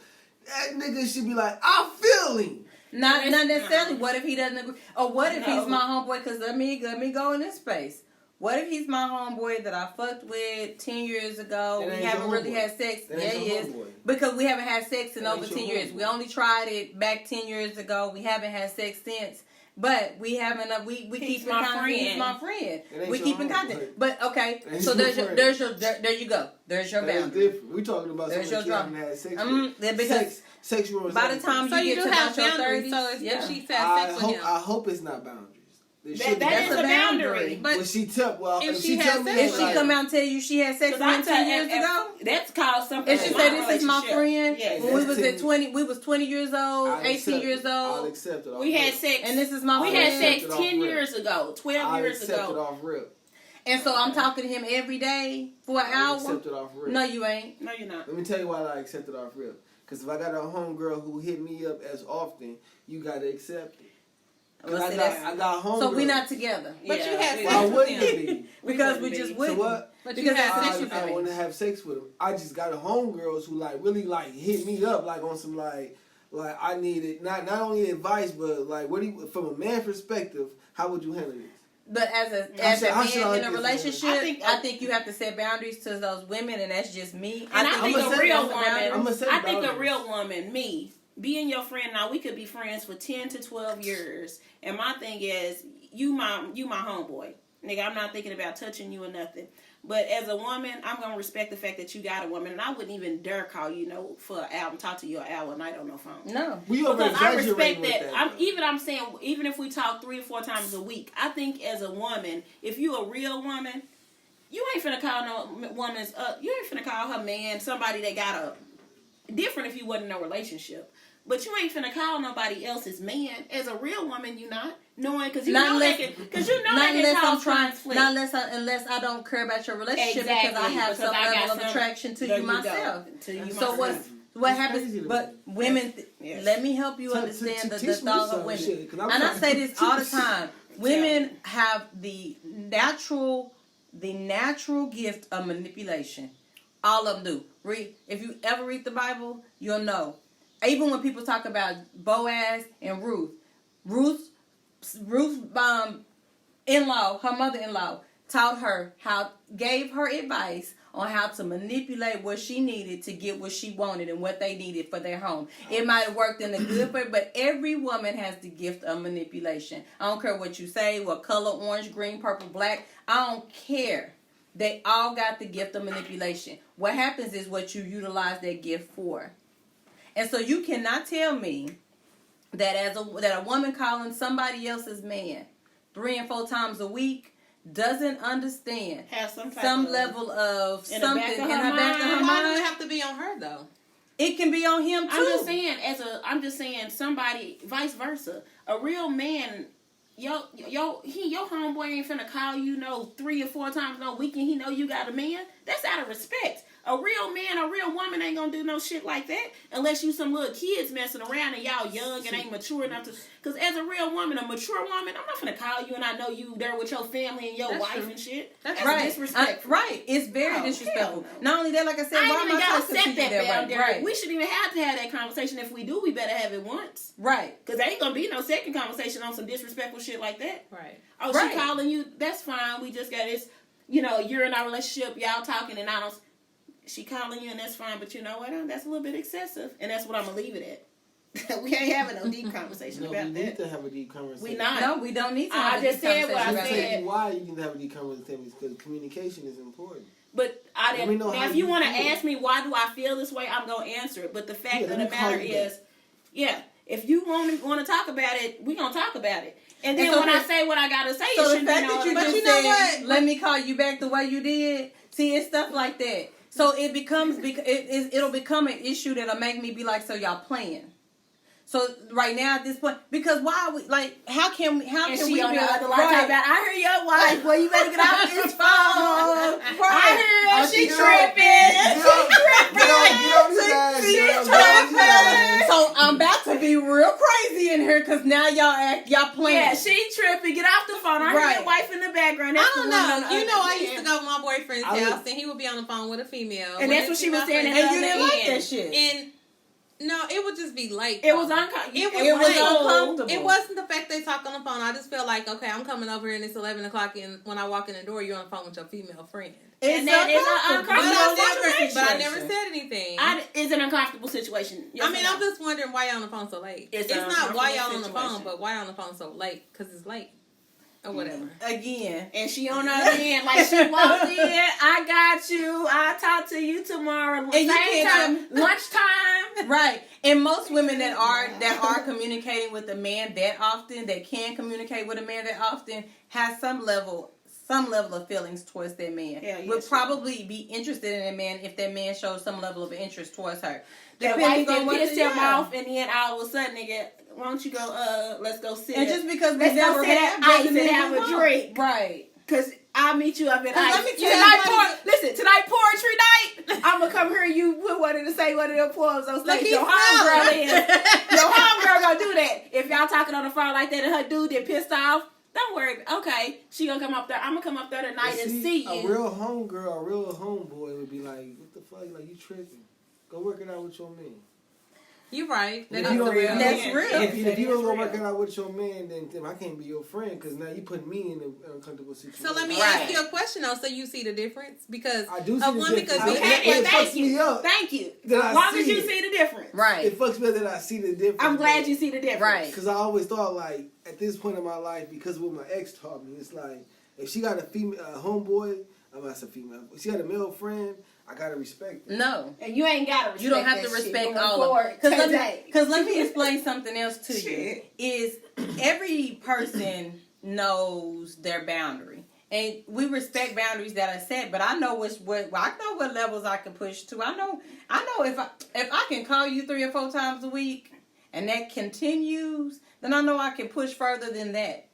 that nigga should be like, I feel him. Not necessarily. What if he doesn't agree? Or what if No. he's my homeboy? Because let me go in this space. What if he's my homeboy that I fucked with 10 years ago? That We ain't haven't your really homeboy. had sex. That Yeah, ain't he your is. homeboy. Because we haven't had sex in That over ain't 10 your years. homeboy. We only tried it back 10 years ago. We haven't had sex since. But we haven't. We He's keep in my contact. friend. He's my friend. That ain't We your keep in homeboy. contact. But okay, That ain't so your there you go. There's your That's boundary. different. We talking about There's something your that you haven't had sex with. Because Sexual by the time So you you get do to have about your boundaries. 30s, So if yeah. she had sex with him, I hope it's not boundaries. It should be That is That's a a boundary. boundary. but Well, she tell if if she she has tell me sex If she with come out and tell you she had sex with him 10 years ago, that's called something. if she in said my this is my relationship. friend, Yes. when we That's was at 10 20, we was 20 years old, I'll 18 accept years it. I'll old, accept it. Off We had rip. sex. and this is my We friend. had sex Accept it off 10 rip. years ago, 12 I'll years accept it ago. off rip. And so I'm talking to him every day for an I'll hour. accept it off rip. No, you ain't. No, you're not. Let me tell you why I accept it off rip. Because if I got a homegirl who hit me up as often, you got to accept it. Well, I see, got homegirls. So we're not together but you had Yeah. Why sex with wouldn't him. it be? because we wouldn't just be. So wouldn't. what? But you Because had that's sex with I him. want to have sex with him. I just got a homegirls who really hit me up on some like I needed not only advice but what do you, from a man perspective, how would you handle this? But as a I should man like in a this relationship, woman. I think you have to set boundaries to those women, and that's just me. And I think I'ma a set- real I'ma woman, set I think a boundaries. real woman, me, being your friend now, we could be friends for 10 to 12 years. And my thing is, you my homeboy. Nigga, I'm not thinking about touching you or nothing. But as a woman, I'm going to respect the fact that you got a woman. And I wouldn't even dare call you, for an hour, talk to you an hour a night on the phone. No. We over Because I exaggerating respect with that. that. I'm saying, even if we talk 3 or 4 times a week, I think as a woman, if you a real woman, you ain't finna call no woman's you ain't finna call her man somebody that got a different if you wasn't in a relationship. But you ain't finna call nobody else's man. As a real woman, you not knowing because you Not know unless- that because you know Not that unless can I'm cause trying. conflict. Not unless I don't care about your relationship because I Exactly, have because some I got level of some- attraction to There you you go. myself. To you So what? myself. What It's happens? crazy to But me. women, Yes. let me help you T- understand t- the teach me thought of some women. shit, 'cause I'm And I trying say to this all the teach. time. Women have the natural gift of manipulation. All of them do. If you ever read the Bible, you'll know. Even when people talk about Boaz and Ruth's in-law, her mother-in-law, gave her advice on how to manipulate what she needed to get what she wanted and what they needed for their home. It might have worked in the good way, but every woman has the gift of manipulation. I don't care what you say, what color, orange, green, purple, black. I don't care. They all got the gift of manipulation. What happens is what you utilize that gift for. And so you cannot tell me that that a woman calling somebody else's man 3 and 4 times a week doesn't understand Have some type some of- level of in the something back of in her her back of her Why does it mind. have to be on her though? it can be on him too. I'm just saying somebody vice versa. A real man, your homeboy ain't finna call you 3 or 4 times no weekend. He know you got a man. That's out of respect. A real man, a real woman ain't gonna do no shit like that unless you some little kids messing around and y'all young and ain't mature enough to. Because as a real woman, a mature woman, I'm not gonna call you and I know you there with your family and your That's wife true. and shit. That's That's right. disrespectful. Right. It's very disrespectful. hell no. Not only that, like I said, I why ain't am even gotta talking to set you that that way? boundary. Right. We shouldn't even have to have that conversation. If we do, we better have it once. Right. Because there ain't gonna be no second conversation on some disrespectful shit like that. Right. Oh, Right. she calling you? That's fine. We just got this. You're in our relationship. Y'all talking, and I don't. She calling you, and that's fine. But you know what? That's a little bit excessive, and that's what I'm gonna leave it at. We ain't having no deep conversation No, about we that. need to have a deep conversation. We not. No, we don't need to. I have a just deep said what I conversation I'm about said. saying why you need to have a deep conversation because communication is important. But Let me know now, how if you you want to feel. ask me why do I feel this way, I'm gonna answer it. But the fact Yeah, of let the me call matter you back. is, yeah, if you want to talk about it, we gonna talk about it. And then And so when I the- say what I gotta say, So it the shouldn't be fact no that you other just you know said, what? let me call you back the way you did, see, it's stuff like that. So it becomes, it'll become an issue that'll make me be like, so y'all playing. So right now at this point, because why are we, like, how can we And be she on the like, other line talking about, I heard your wife. Well, you better get off this phone. I heard Oh, she she tripping. She's tripping. So I'm about to be real crazy in here because now y'all playing. Yeah, she tripping. Get off the phone. I heard Right. your wife in the background. That's I don't the one know. on the You other know, I end. used to go to my boyfriend's I house, would- and he would be on the phone with a female. And that's what she was saying. and you didn't like that shit. And no, it would just be late. It was uncomfortable. uncomfortable. It was late. uncomfortable. It wasn't the fact they talk on the phone. I just felt like, okay, I'm coming over here and it's 11 o'clock, and when I walk in the door, you're on the phone with your female friend. And that is an But uncomfortable situation. I never said anything. It's an uncomfortable situation. Yes I mean, or no? I'm just wondering why y'all on the phone so late. It's It's an not why y'all on uncomfortable the phone, situation. but why on the phone so late? Because it's late. Or whatever. Again. And she on the other end, like she walked in. I got you. I'll talk to you tomorrow. And you Same can't time, lunchtime. Right. And most women that are communicating with a man that often, that can communicate with a man that often, has some level of feelings towards that man. Hell yes, Would probably be interested in a man if that man shows some level of interest towards her. That Depending wife on then what pissed the- him yeah. off, and then all of a sudden, nigga, why don't you go? Let's go sit. And just because we Let's go never sit had at ice doesn't and mean have we a won't. drink. Right. Cause I'll meet you up at 'Cause ice. let me tell you Tonight, something- tonight poetry night. I'm gonna come hear you put one of them poems on stage. Look, Your he's homegirl smiling. is. Your homegirl gonna do that. If y'all talking on the phone like that and her dude get pissed off, don't worry. Okay, she gonna come up there. I'm gonna come up there tonight and see you. A real homegirl, a real homeboy would be like, what the fuck? Like, you tripping. Go work it out with your man. You're right. That If is you don't- real. That's real. If you don't go Real. work it out with your man, then I can't be your friend because now you put me in an uncomfortable situation. So let me Right. ask you a question though. So you see the difference? Because I do see a the woman difference. could be It happy. fucks Thank me you. up. Thank you. That I As long as see you it. see the difference. Right. It fucks me up that I see the difference. I'm glad you see the difference. Right. Because I always thought, like, at this point in my life, because of what my ex taught me, it's like, if she got a female homeboy, I'm not a female, if she got a male friend, I gotta respect it. No. And you ain't gotta respect You don't have to that shit respect going all of forward it. today. Because let me explain something else to you. Shit. Is every person knows their boundary. And we respect boundaries that are set, but I know what levels I can push to. I know if I can call you 3 or 4 times a week and that continues, then I know I can push further than that.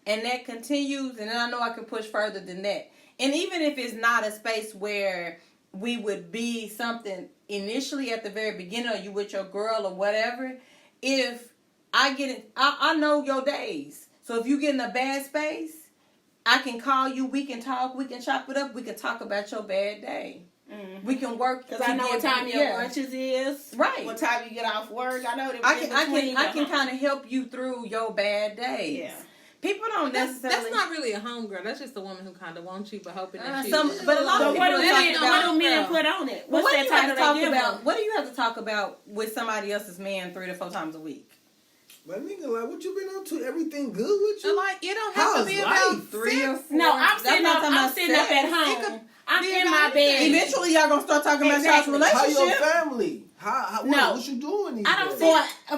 And that continues, and then I know I can push further than that. And even if it's not a space where we would be something initially at the very beginning, or you with your girl or whatever, if I get it, I know your days. So if you get in a bad space, I can call you, we can talk, we can chop it up, we can talk about your bad day. Mm-hmm. We can work Because I know what time your lunches is. Right. What time you get off work. I know that I can kind of help you through your bad days. Yeah. People don't necessarily. That's not really a homegirl. That's just a woman who kind of wants you, but hoping that you. But a lot of So people what do don't talk about. what do men put on it? Well, What's what do that you have to title talk they give about? them? What do you have to talk about with somebody else's man 3 to 4 times a week? But nigga, like, what you been up to? Everything good with you? Like, it don't have to How's be life? about 3 or 4. No, I'm That's sitting not up. talking I'm about sitting up sex. at home. I'm be in about my bed. anything. Eventually, y'all gonna start talking about Exactly. y'all's How your relationship. family? How No. what you doing these I don't days? see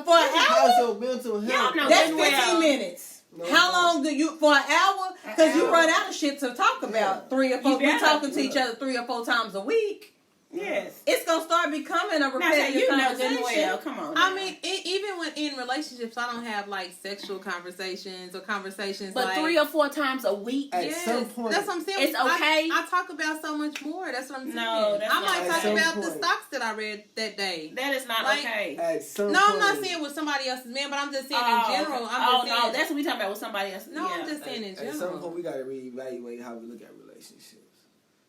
For an How's hour. your mental health? Y'all know That's good 15 well. minutes. No, How no. long do you for an hour? Because you hour. run out of shit to talk about. 3 or 4. You We're better. talking to each other 3 or 4 times a week. Yes. It's gonna start becoming a Now, say, repetitive you know conversation. good and well. Come on. I now. mean, even when in relationships, I don't have like sexual conversations or conversations. But like, 3 or 4 times a week. At some point, that's what I'm saying. it's okay. I talk about so much more. That's what I'm saying. No, that's I not might okay. talk At some about the point. stocks that I read that day. That is not Like, okay. at some No, point, I'm not saying with somebody else's man, but I'm just saying Oh, in general. okay. I'm just saying, no, that's what we talking about with somebody else. No, I'm Yeah. just saying in at some general. point we gotta reevaluate how we look at relationships.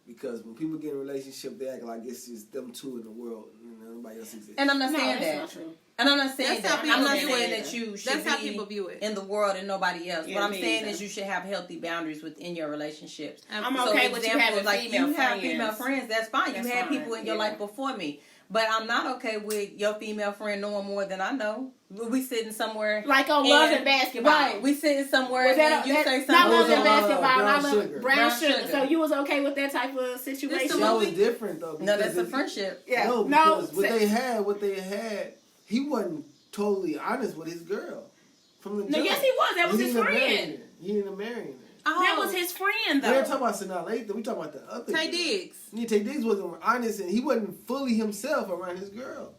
Because when people get in a relationship, they act like it's just them two in the world and nobody else exists. And I'm not No, saying that's that. not true. And I'm not saying That's how that. people I'm not view saying it. that you should That's how be people view it. in the world and nobody else. Yeah, what I'm me saying either. is you should have healthy boundaries within your relationships. I'm So okay with you example, having like female you have friends. female friends, that's fine. That's you had fine, people in your yeah. life before me. But I'm not okay with your female friend knowing more than I know. We sitting somewhere. Like on Love and Basketball. Right. We sitting somewhere Was that, and you that, say something. not Love Those and are, Basketball. brown I love sugar. Brown Brown sugar. sugar. So you was okay with that type of situation? that was movie? different though. No, that's a because friendship. Yeah. No, No, because what they had, he wasn't totally honest with his girl from the No, jump. yes, he was. That was his ended up friend. marrying her. He ended up marrying her. Oh, That was his friend, We though. ain't talking about Sanaa Lathan. We talking about the other Tay girl. Diggs. Yeah, Tay Diggs wasn't honest and he wasn't fully himself around his girl.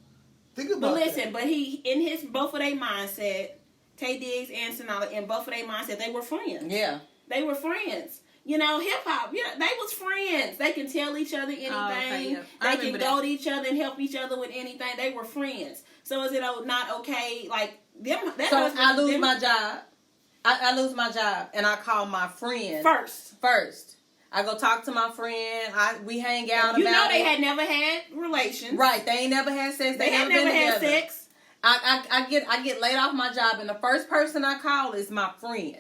Think about But listen, that. but he in his both of their mindset, Tay Diggs and Sonala, in both of their mindset, they were friends. Yeah. They were friends. You know, hip hop, yeah, they was friends. They can tell each other anything. okay, yeah. I They can remember go that. to each other and help each other with anything. They were friends. So is it not okay? Like them? That So husband- I lose them my job. I lose my job and I call my friend first. I go talk to my friend. We hang out You about know they it. had never had relations. Right. They ain't never had sex. They had never never been had together. sex. I get laid off my job and the first person I call is my friend.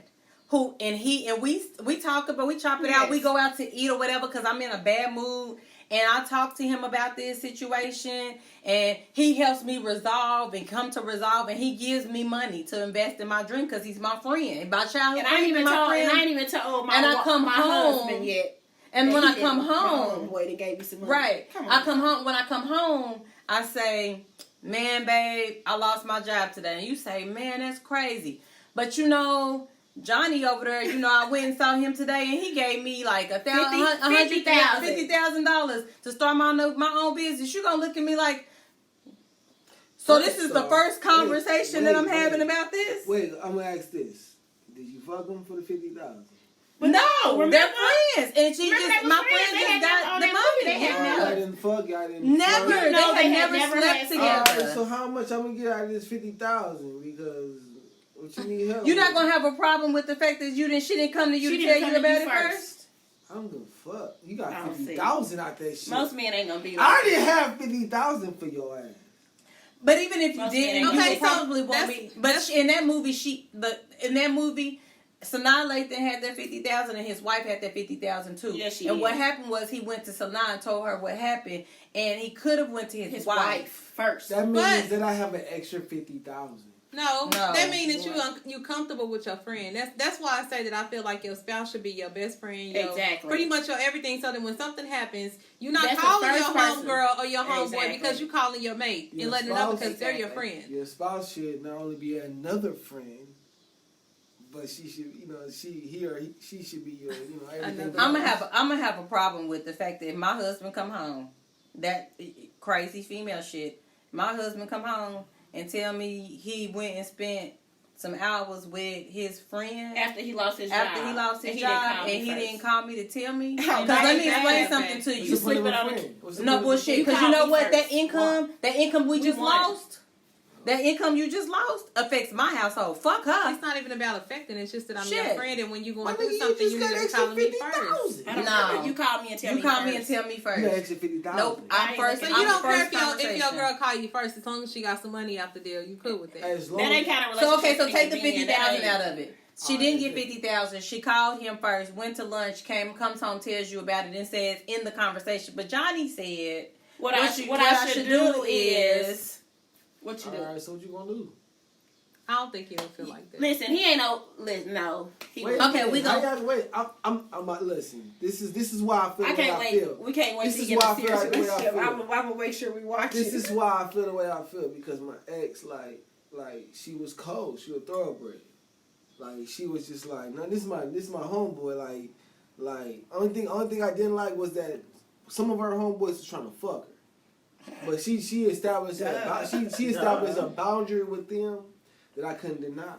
We talk about, we chop it out. Yes. We go out to eat or whatever because I'm in a bad mood. And I talk to him about this situation, and he helps me resolve and come to resolve, and he gives me money to invest in my dream because he's my friend, my childhood And I ain't friend, even my told. friend. And I ain't even told my And I come my home, husband yet. And when He I come didn't. My home, homeboy that gave you some money. right? Come on. I come home. When I come home, I say, "Man, babe, I lost my job today." And you say, "Man, that's crazy." But you know, Johnny over there, you know, I went and saw him today, and he gave me like $50,000 to start my own business. You gonna look at me like? So this is the first conversation that I'm having about this? Wait, I'm gonna ask this: did you fuck him for the $50,000? But no, remember- they're friends, and she remember just they was my friends. friend They just had got never- the on that movie, money. they had Yeah. Y'all didn't fuck. Y'all didn't. Never. fuck. You know They they had had never never slept had sex. together. Alright, so how much I'm gonna get out of this $50,000? Because what you need help? You're not with? gonna have a problem with the fact that she didn't come to you She to didn't tell come you to about you it first. first. I don't give a fuck. You got I don't see. 50,000 out that shit. Most men ain't gonna be I like already have 50,000 for your ass. But even if you Most didn't, men you ain't would gonna probably won't be. But in that movie, Sanaa Lathan had that 50,000 and his wife had that 50,000 too. Yes, she and did. what happened was he went to Sanaa and told her what happened, and he could have went to his wife. first. That means But- that I have an extra 50,000. No, No. that means that you comfortable with your friend. That's why I say that I feel like your spouse should be your best friend. Exactly. Pretty much your everything. So that when something happens, you're not That's the calling your first person. homegirl or your homeboy Exactly. because you're calling your mate Your and letting her know spouse- because they're your Exactly. friend. Your spouse should not only be another friend, but she should, she should be your, everything. Another- I'm gonna have a problem with the fact that if my husband come home, that crazy female shit. My husband come home and tell me he went and spent some hours with his friend After he lost his job. after he lost his And job, he and he first. didn't call me to tell me. Oh, Because that let ain't me explain bad. something to What's you. the point of sleeping a on a- friend? What's the No point of a bullshit, friend? because you called know me what? first. That income we just won. lost. That income you just lost affects my household. Fuck her. It's not even about affecting. It's just that I'm Shit. your friend, and when you going My to do nigga, something, you you just need got to extra call me first. 50,000. I don't No. care. You call me and tell me You call me and first. tell me You first. got extra 50,000. Nope, I'm I first. So ain't you I'm don't care first if your conversation. girl call you first, as long as she got some money out the deal. You cool with that? As long That ain't kind of So relationship. okay, so we take the can be in. 50,000 That out ain't- of it. She didn't get 50,000. She called him first, went to lunch, comes home, tells you about it, and says in the conversation. But Johnny said, What I should do is what you do. Alright, so what you gonna do? I don't think he would feel like that. Listen, he ain't no. He Wait, Okay, we I go- gotta wait. I'm about listen. This is why I feel I the way can't I wait. feel. We can't wait This to is get why a I feel serious like the way I relationship. feel. I'm gonna make sure we watch This it. is why I feel the way I feel because my ex like she was cold. She was thoroughbred. Like she was just like, no, this is my homeboy. Like only thing I didn't like was that some of her homeboys was trying to fuck her, but she established she established a boundary with them that I couldn't deny,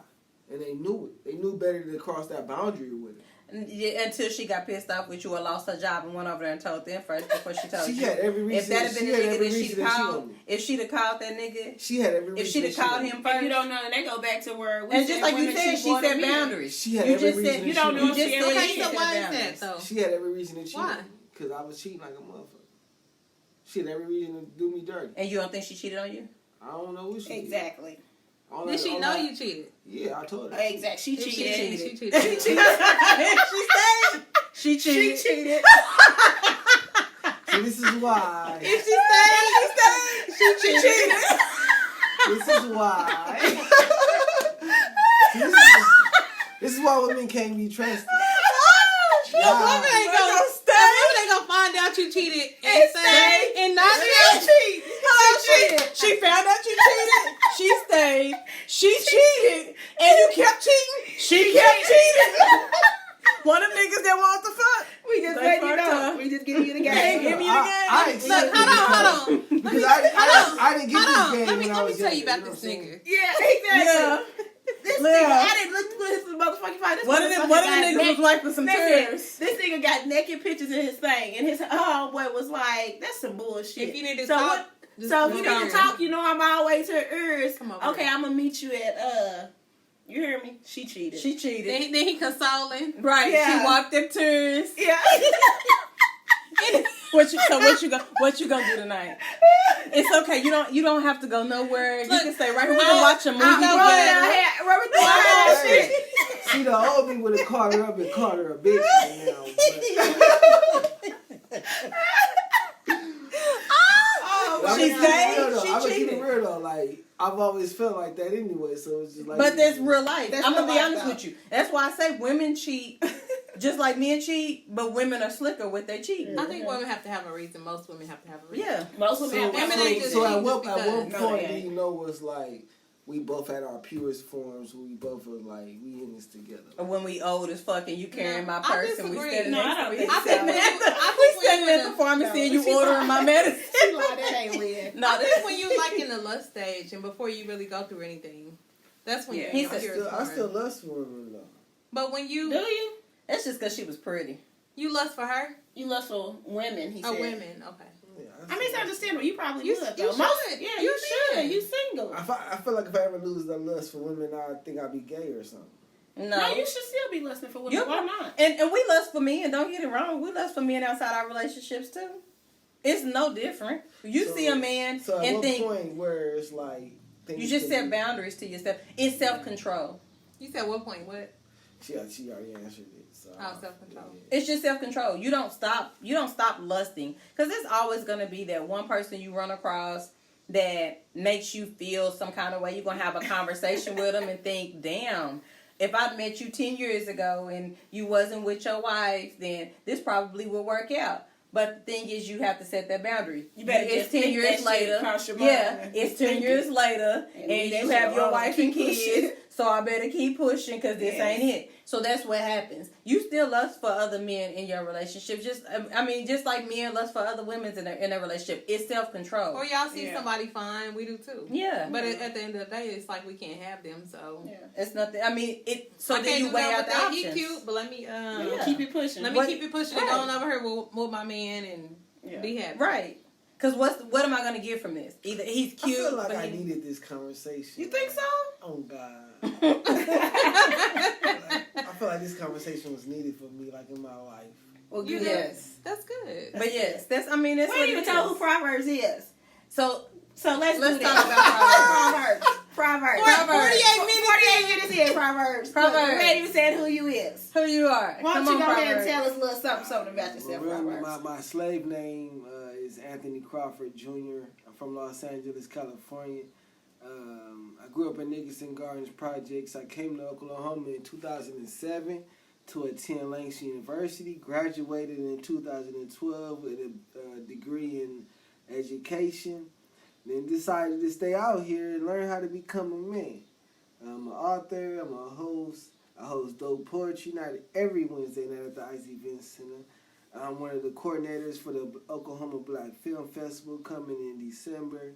and they knew it. They knew better to cross that boundary with it. Yeah, until she got pissed off with you or lost her job and went over there and told them first before she told you. She had every reason. If that had been the nigga that she'd called, me. if she'd have called that nigga, she had every reason. If she'd have called him first, you don't know, and they go back to where. And just like you said, she set boundaries. She had every reason. Said, you don't know. You just said Okay, she so set why is boundaries. that though? She had every reason to cheat. Why? Because I was cheating like a motherfucker. She had every reason to do me dirty. And you don't think she cheated on you? I don't know what she Exactly. did. Did she know you cheated? Yeah, I told her. Exactly. She She cheated. cheated. She cheated. She cheated. She cheated. So this is why. If she stayed, She cheated. This is why. This is why women can't be trusted. women ain't gonna find out you cheated and stay and not cheat. She found out you cheated. She stayed. She cheated. And you kept cheating. She kept cheating. One of them niggas that want the fuck. We just let you know. We just give you the game. Give me the game. Look, hold on. Because I didn't get this game when I Let was me tell you younger, about know this what I'm saying? nigga. Yeah, exactly. Yeah. This Look. nigga, I didn't look at his motherfucking phone. This One of them niggas was wiping some tears. This nigga got naked pictures in his thing, and his homeboy was like, "That's some bullshit." If you need to so talk, what, so if you need to talk, you know I'm always her ears. Come over Okay, here. I'm gonna meet you at You hear me? She cheated. She cheated. Then he consoling. Right. Yeah. She wiped them tears. Yeah. What you gonna do tonight? It's okay. You don't have to go nowhere. Look, you can stay right here. We can watch a movie together. Shit. She the old me would have called her up and called her a bitch right now. But She stayed. I'm She keep it cheated. real though. Like I've always felt like that anyway. So it's just like. But that's real life. That's I'm gonna real be life, honest though. with you. That's why I say women cheat, just like men cheat. But women are slicker with their cheating. I think women have to have a reason. Most women have to have a reason. Yeah. Most women have Women ain't just So at cheating what just because. point No, do they you know was like we both had our purest forms? We both was like we in this together. When we old as fuck and you carrying my I purse and we disagree. standing No, I next don't to think each I think other. when We standing you at the pharmacy and you she ordering lied. my medicine. She lied. That ain't weird. No, I think when you like in the lust stage and before you really go through anything, that's when Yeah. you're He in said- your purest I form. still lust for women though. But when Do you you? that's just because she was pretty. lust for her, You lust for women, he said. women, okay. I mean, it's understandable. You probably You- would, you though. Most, should. yeah, You you should. should. You single. I feel like if I ever lose that lust for women, I think I'd be gay or something. No, you should still be listening for women. You- Why not? And we lust for men. Don't get it wrong. We lust for men outside our relationships too. It's no different. You So- see a man So at and what think point where it's like things you just could set be- boundaries to yourself. It's self-control. You said what point? What? She already answered it. So Self-control. It's just self-control. You don't stop lusting because there's always going to be that one person you run across that makes you feel some kind of way. You're going to have a conversation with them and think, damn, if I met you 10 years ago and you wasn't with your wife, then this probably would work out. But the thing is, you have to set that boundary. You better It's just 10 think years that later. shit across your mind Yeah, and it's 10 think years it. later, And and that you shit have your alone. wife Keep and kids. pushing. So I better keep pushing because this Yes. ain't it. So that's what happens. You still lust for other men in your relationship. Just like men lust for other women in their relationship. It's self-control. Or y'all see Yeah. somebody fine, we do too. Yeah. But at the end of the day, it's like we can't have them, so. Yeah. It's nothing. I mean, so I then can't you do weigh that out with the that. options. He cute, but let me Yeah. Keep it pushing. let me keep it pushing and Right. going over here with my man and be happy. Right. Because what am I going to get from this? Either he's I cute. feel like but I he- needed this conversation. You think so? Oh God. I feel like this conversation was needed for me, like in my life. Well, You yes. That's good. But yes, that's what We it ain't even is. told who Proverbs is. So So let's Let's do talk that. about Proverbs. 48 minutes. 48 minutes in Proverbs. Proverbs. We ain't even said who you is. who you are. Why don't Come you on, go ahead and Proverbs. tell us a little something about yourself, Well, really, Proverbs. my slave name is Anthony Crawford Jr. I'm from Los Angeles, California. I grew up in Nickerson Gardens Projects. I came to Oklahoma in 2007 to attend Langston University. Graduated in 2012 with a degree in education. Then decided to stay out here and learn how to become a man. I'm an author. I'm a host. I host Dope Poetry Night every Wednesday night at the Ice Event Center. I'm one of the coordinators for the Oklahoma Black Film Festival coming in December.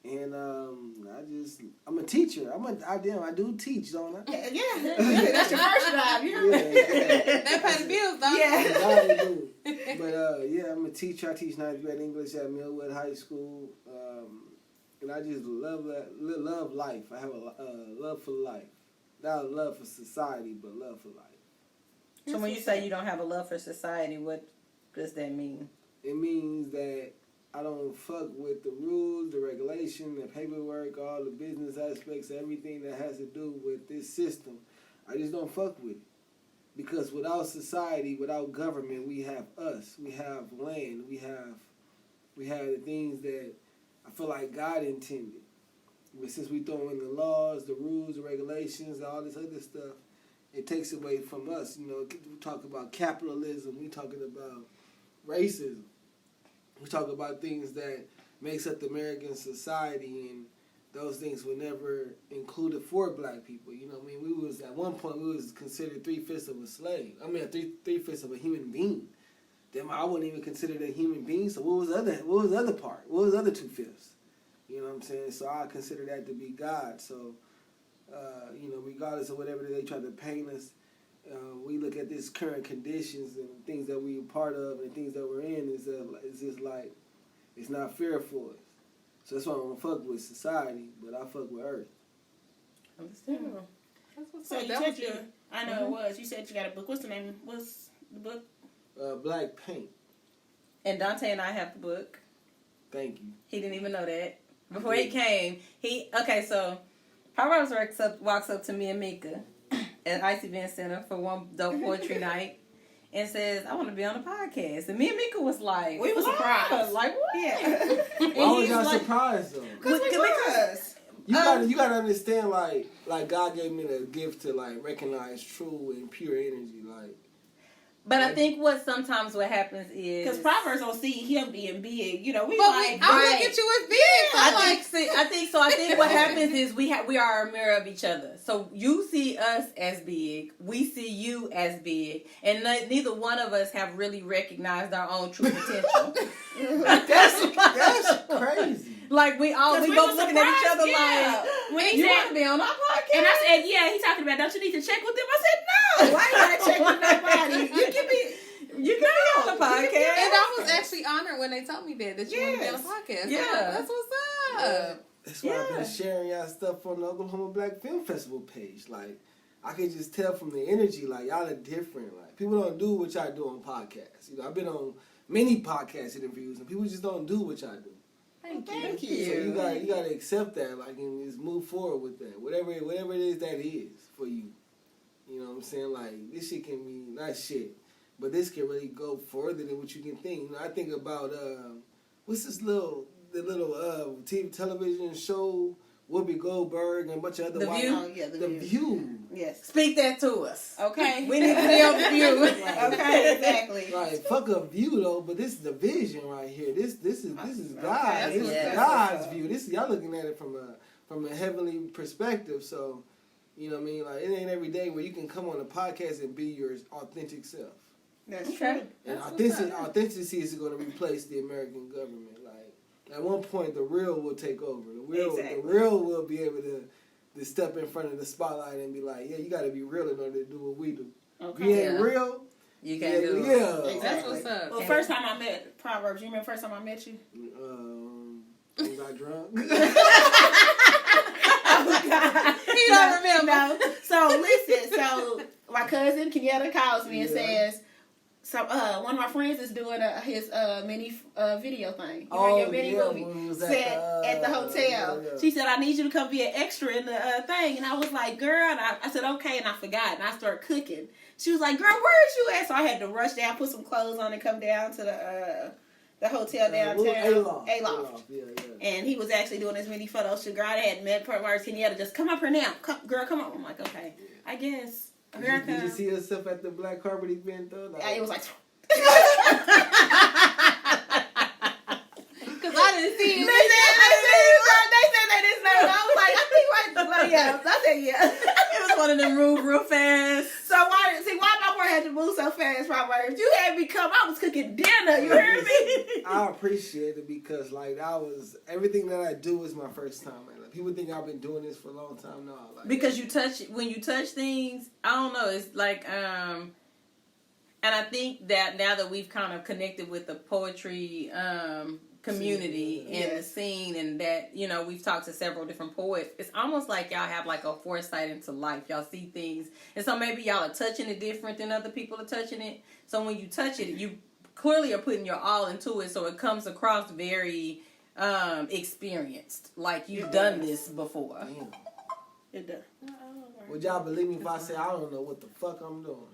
And I'm a teacher. I do teach, don't I? Yeah, that's your first job. That pay the bills, though. Yeah, I do. But I'm a teacher. I teach 9th grade English at Millwood High School. And I just love life. I have a love for life. Not a love for society, but love for life. So when you say you don't have a love for society, what does that mean? It means that I don't fuck with the rules, the regulation, the paperwork, all the business aspects, everything that has to do with this system. I just don't fuck with it. Because without society, without government, we have us. We have land. We have the things that I feel like God intended. But since we throw in the laws, the rules, the regulations, all this other stuff, it takes away from us. You know, we talk about capitalism. We talking about racism. We talk about things that makes up the American society, and those things were never included for black people. You know what I mean? We was, at one point, we was considered 3/5 of a slave. I mean, 3/5 of a human being. Then I wouldn't even consider that human being. So what was the other part? What was the other 2/5? You know what I'm saying? So I consider that to be God. So, regardless of whatever they try to paint us, we look at this current conditions and things that we're part of and things that we're in it's just like, it's not fair for us. So that's why I don't fuck with society, but I fuck with Earth. Understandable. So you said I know it was. You said you got a book. What's the name? What's the book? Black Paint. And Dante and I have the book. Thank you. He didn't even know that. Before he came, so Proverbs walks up to me and Mika at Ice Event Center for one dope poetry night and says, I want to be on the podcast. And me and Mika was like, we were surprised. Like, what? Yeah. Why was y'all surprised, though? Because You gotta understand, like God gave me the gift to, like, recognize true and pure energy, like. But I think what happens is because Proverbs don't see him being big. You know, I look at you as big. So I think what happens is we are a mirror of each other. So you see us as big, we see you as big, and neither one of us have really recognized our own true potential. That's crazy. Like we both looking at each other like, when you want to be on our podcast? And I said, yeah. He talking about, don't you need to check with them? I said, no. Why you gotta check with nobody? You can be on the podcast. And I was actually honored when they told me that you want to be on the podcast. Yeah, that's what's up. Yeah. That's why I've been sharing y'all stuff on the Oklahoma Black Film Festival page. Like, I can just tell from the energy, like, y'all are different. Like, people don't do what y'all do on podcasts. You know, I've been on many podcast interviews, and people just don't do what y'all do. Thank you. So you gotta accept that, like, and just move forward with that. Whatever it is that is for you. You know what I'm saying? Like, this shit can be not shit, but this can really go further than what you can think. You know, I think about what's this little TV television show, Whoopi Goldberg and a bunch of other The View? Oh, yeah, The View. Yes. Speak that to us. Okay. We need to be on The View. Okay, exactly. Right, fuck a view though, but this is the vision right here. This is God. Okay, This is God's view. This y'all looking at it from a heavenly perspective. So, you know what I mean? Like, it ain't every day where you can come on a podcast and be your authentic self. That's true. And authenticity is going to replace the American government. Like, at one point, the real will take over. The real will be able to step in front of the spotlight and be like, yeah, you got to be real in order to do what we do. Okay. If you ain't real, you can't do it. Yeah. Exactly. That's what's up. Well, first time I met Proverbs, you remember the first time I met you? Was I drunk? Oh, God. He don't remember. No. So, listen. My cousin, Kenyatta, calls me and says, one of my friends is doing his mini video thing. Your mini movie set at the hotel. Yeah. She said, I need you to come be an extra in the thing. And I was like, girl, and I said, okay, and I forgot. And I started cooking. She was like, girl, where is you at? So I had to rush down, put some clothes on, and come down to the hotel downtown. Aloft. Yeah. And he was actually doing his mini photo shoot. Girl, I had met Proverbs Kenyatta, just come up here now. Girl, come on. I'm like, okay, I guess. Did you see yourself at the black carpet event though? It was like. Because I didn't see it. They said they didn't know. I was like, I think yeah. I said yeah. It was one of them move real fast. So why my boy had to move so fast, Proverbs? You had me come time I was cooking dinner. You heard me? I appreciate it because like everything that I do is my first time. Man. Like, people think I've been doing this for a long time. No, like because when you touch things, I don't know. It's like and I think that now that we've kind of connected with the poetry community and the scene, and that we've talked to several different poets, it's almost like y'all have like a foresight into life. Y'all see things, and so maybe y'all are touching it different than other people are touching it. So when you touch it, you clearly are putting your all into it, so it comes across very experienced, like you've done this before. Damn. It does. Would y'all believe me if I say I don't know what the fuck I'm doing?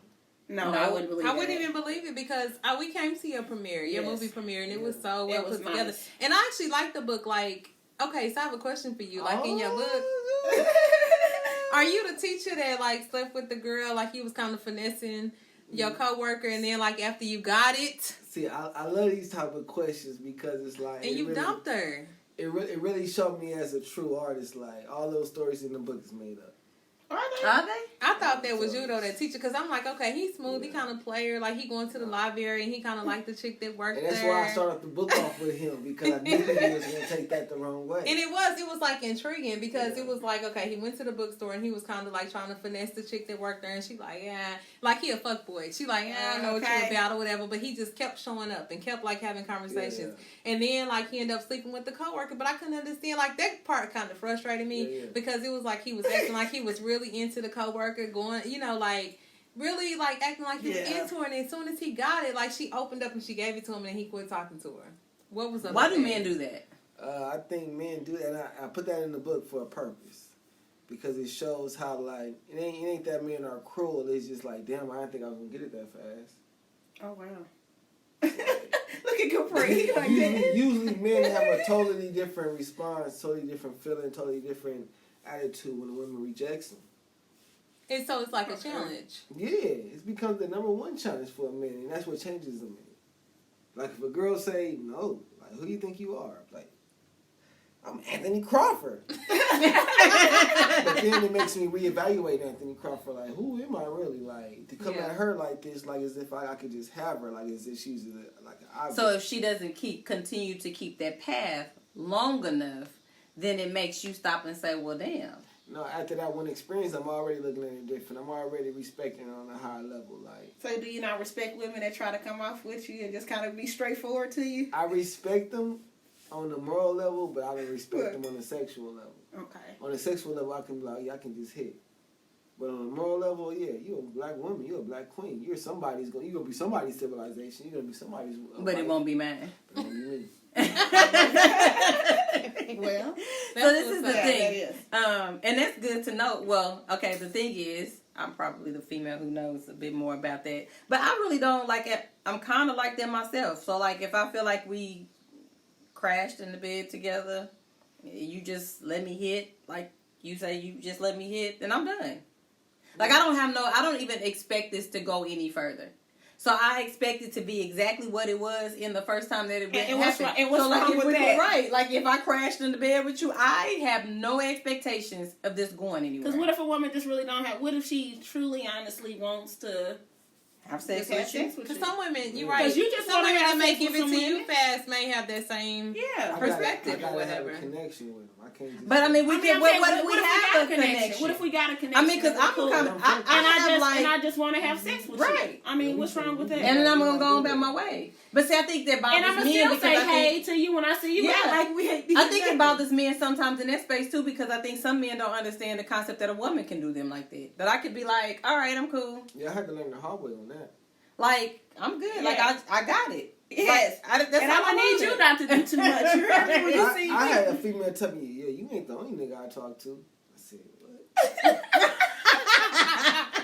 No, I wouldn't believe it. I wouldn't even believe it because we came to your premiere, your movie premiere, and it was so well put together. Nice. And I actually liked the book. Like, okay, so I have a question for you. Like in your book, are you the teacher that like slept with the girl, like you was kind of finessing your coworker, and then like after you got it? See, I love these type of questions because it's like And you really dumped her. It really showed me as a true artist. Like all those stories in the book is made up. Are they? I thought that was you though, that teacher, because I'm like, okay, he's smooth, he kind of player, like he going to the library and he kind of like the chick that worked there. And that's why I started the book off with him because I knew he was going to take that the wrong way. And it was like intriguing because it was like, okay, he went to the bookstore and he was kind of like trying to finesse the chick that worked there, and she like, yeah, like he a fuckboy. She like, yeah, I know what you about or whatever, but he just kept showing up and kept like having conversations. And then like he ended up sleeping with the coworker, but I couldn't understand, like that part kind of frustrated me because it was like he was acting like he was really into the coworker, going, like really like acting like he was into her, and as soon as he got it, like she opened up and she gave it to him, and he quit talking to her. What was up? Why do men do that? I think men do that, and I put that in the book for a purpose because it shows how like it ain't that men are cruel. It's just like, damn, I didn't think I was gonna get it that fast. Oh wow. Look at Capri. Usually men have a totally different response, totally different feeling, totally different attitude when a woman rejects them. And so it's like a challenge. Yeah, it's become the number one challenge for a man, and that's what changes a man. Like if a girl say no, like who do you think you are? Like, I'm Anthony Crawford. But then it makes me reevaluate Anthony Crawford. Like, who am I really? Like to come at her like this, like as if I could just have her, like as if she's like an object. So if she doesn't continue to keep that path long enough, then it makes you stop and say, well, damn. No, after that one experience, I'm already looking at it different. I'm already respecting it on a higher level. Like, so do you not respect women that try to come off with you and just kind of be straightforward to you? I respect them on the moral level, but I don't respect them on the sexual level. Okay. On the sexual level, I can be like, I can just hit. But on the moral level, you're a black woman, you're a black queen. You're gonna be somebody's civilization. You're gonna be somebody's. But it won't be mine. But it won't be me. Well, so this is the thing, and that's good to know. Well, okay, the thing is, I'm probably the female who knows a bit more about that, but I really don't like it. I'm kind of like that myself. So like, if I feel like we crashed in the bed together, you just let me hit, like you say, you just let me hit, then I'm done. Like I don't even expect this to go any further. So I expect it to be exactly what it was in the first time that it happened. And what's wrong with that? Right. Like if I crashed in the bed with you, I have no expectations of this going anywhere. Because what if a woman just really don't have? What if she truly, honestly wants to have sex with you? Because some women, you're right. You just some want to women have that may sex give with it to some you women. fast may have that same perspective or whatever. Have a connection with them. I can't just. But I mean, what if we have a connection? What if we got a connection? I mean, because I'm kind of, I just want to have sex with you. Right. I mean, what's wrong with that? And then I'm gonna go about my way. But see, I think that bothers and I'm men still because say I think, hey to you when I see you. Yeah. Like we. I think it bothers men sometimes in that space too, because I think some men don't understand the concept that a woman can do them like that. That I could be like, all right, I'm cool. Yeah, I had to learn the hard way on that. Like I'm good. Like I got it. Yes, like, and I'm gonna need you not to do too much. You heard me when you see me. I had a female tell me, "Yeah, you ain't the only nigga I talk to." I said, "What?"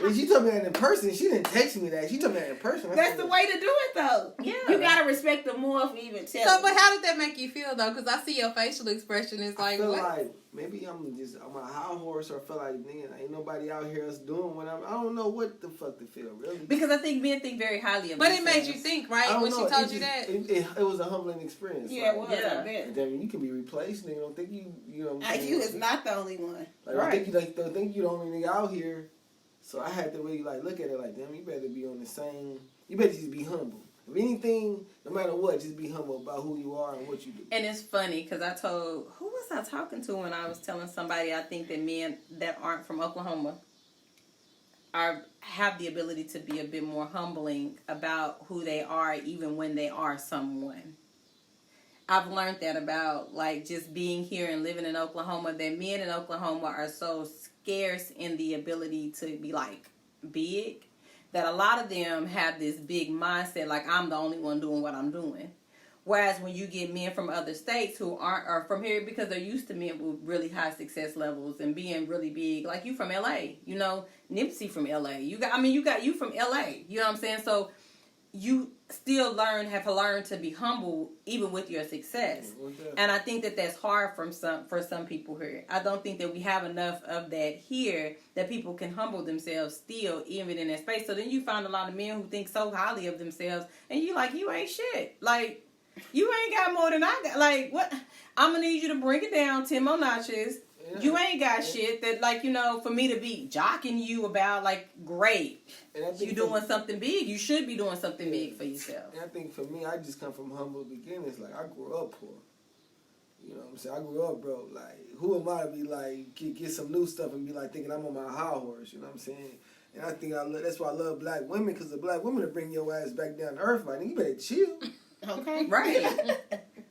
When she told me that in person, she didn't text me that. She told me that in person. That's the way to do it, though. Yeah. You gotta respect them more if you even tell. So, but how did that make you feel though? Because I see your facial expression is like, I feel what? like maybe I'm a high horse, or I feel like, man, ain't nobody out here else doing what I don't know what the fuck to feel, really. Because I think men think very highly of But themselves. it made you think, right? When she told you that? It was a humbling experience. Yeah, it like, was. Yeah. I bet. And then you can be replaced, nigga. Don't think you know what I'm saying? You is not the only one. Like, Right. don't think you the only nigga out here. So I had to really like look at it like, damn, you better be on the same. You better just be humble. If anything, no matter what, just be humble about who you are and what you do. And it's funny because who was I talking to when I was telling somebody I think that men that aren't from Oklahoma have the ability to be a bit more humbling about who they are, even when they are someone. I've learned that about like just being here and living in Oklahoma, that men in Oklahoma are so scarce in the ability to be like big, that a lot of them have this big mindset like I'm the only one doing what I'm doing. Whereas when you get men from other states who are from here because they're used to men with really high success levels and being really big, like you from LA, you know, Nipsey from LA. You from LA, you know what I'm saying? So you still have to learn to be humble even with your success. And I think that that's hard for some people here. I don't think that we have enough of that here that people can humble themselves still even in that space. So then you find a lot of men who think so highly of themselves and you like, you ain't shit. Like, you ain't got more than I got. Like, what? I'm going to need you to bring it down 10 more notches. Yeah. You ain't got shit that, like, you know, for me to be jocking you about, like, great. You doing something big. You should be doing something big for yourself. And I think for me, I just come from humble beginnings. Like, I grew up poor. You know what I'm saying? I grew up broke. Like, who am I to be, like, get some new stuff and be, like, thinking I'm on my high horse? You know what I'm saying? And I think that's why I love black women, because the black women will bring your ass back down to earth. Like, you better chill. Okay, right.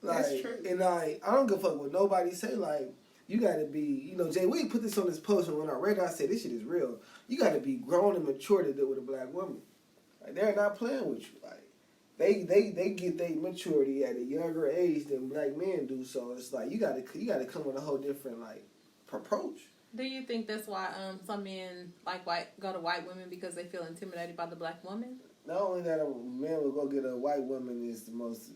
Like, that's true. And I don't give a fuck what nobody say. Like, you gotta be, you know, Jay Wade put this on his post, and when I read it, I said, this shit is real. You gotta be grown and mature to deal with a black woman. Like, they're not playing with you. Like, they get their maturity at a younger age than black men do. So it's like you gotta come with a whole different like approach. Do you think that's why some men go to white women because they feel intimidated by the black woman? Not only that a man will go get a white woman is the most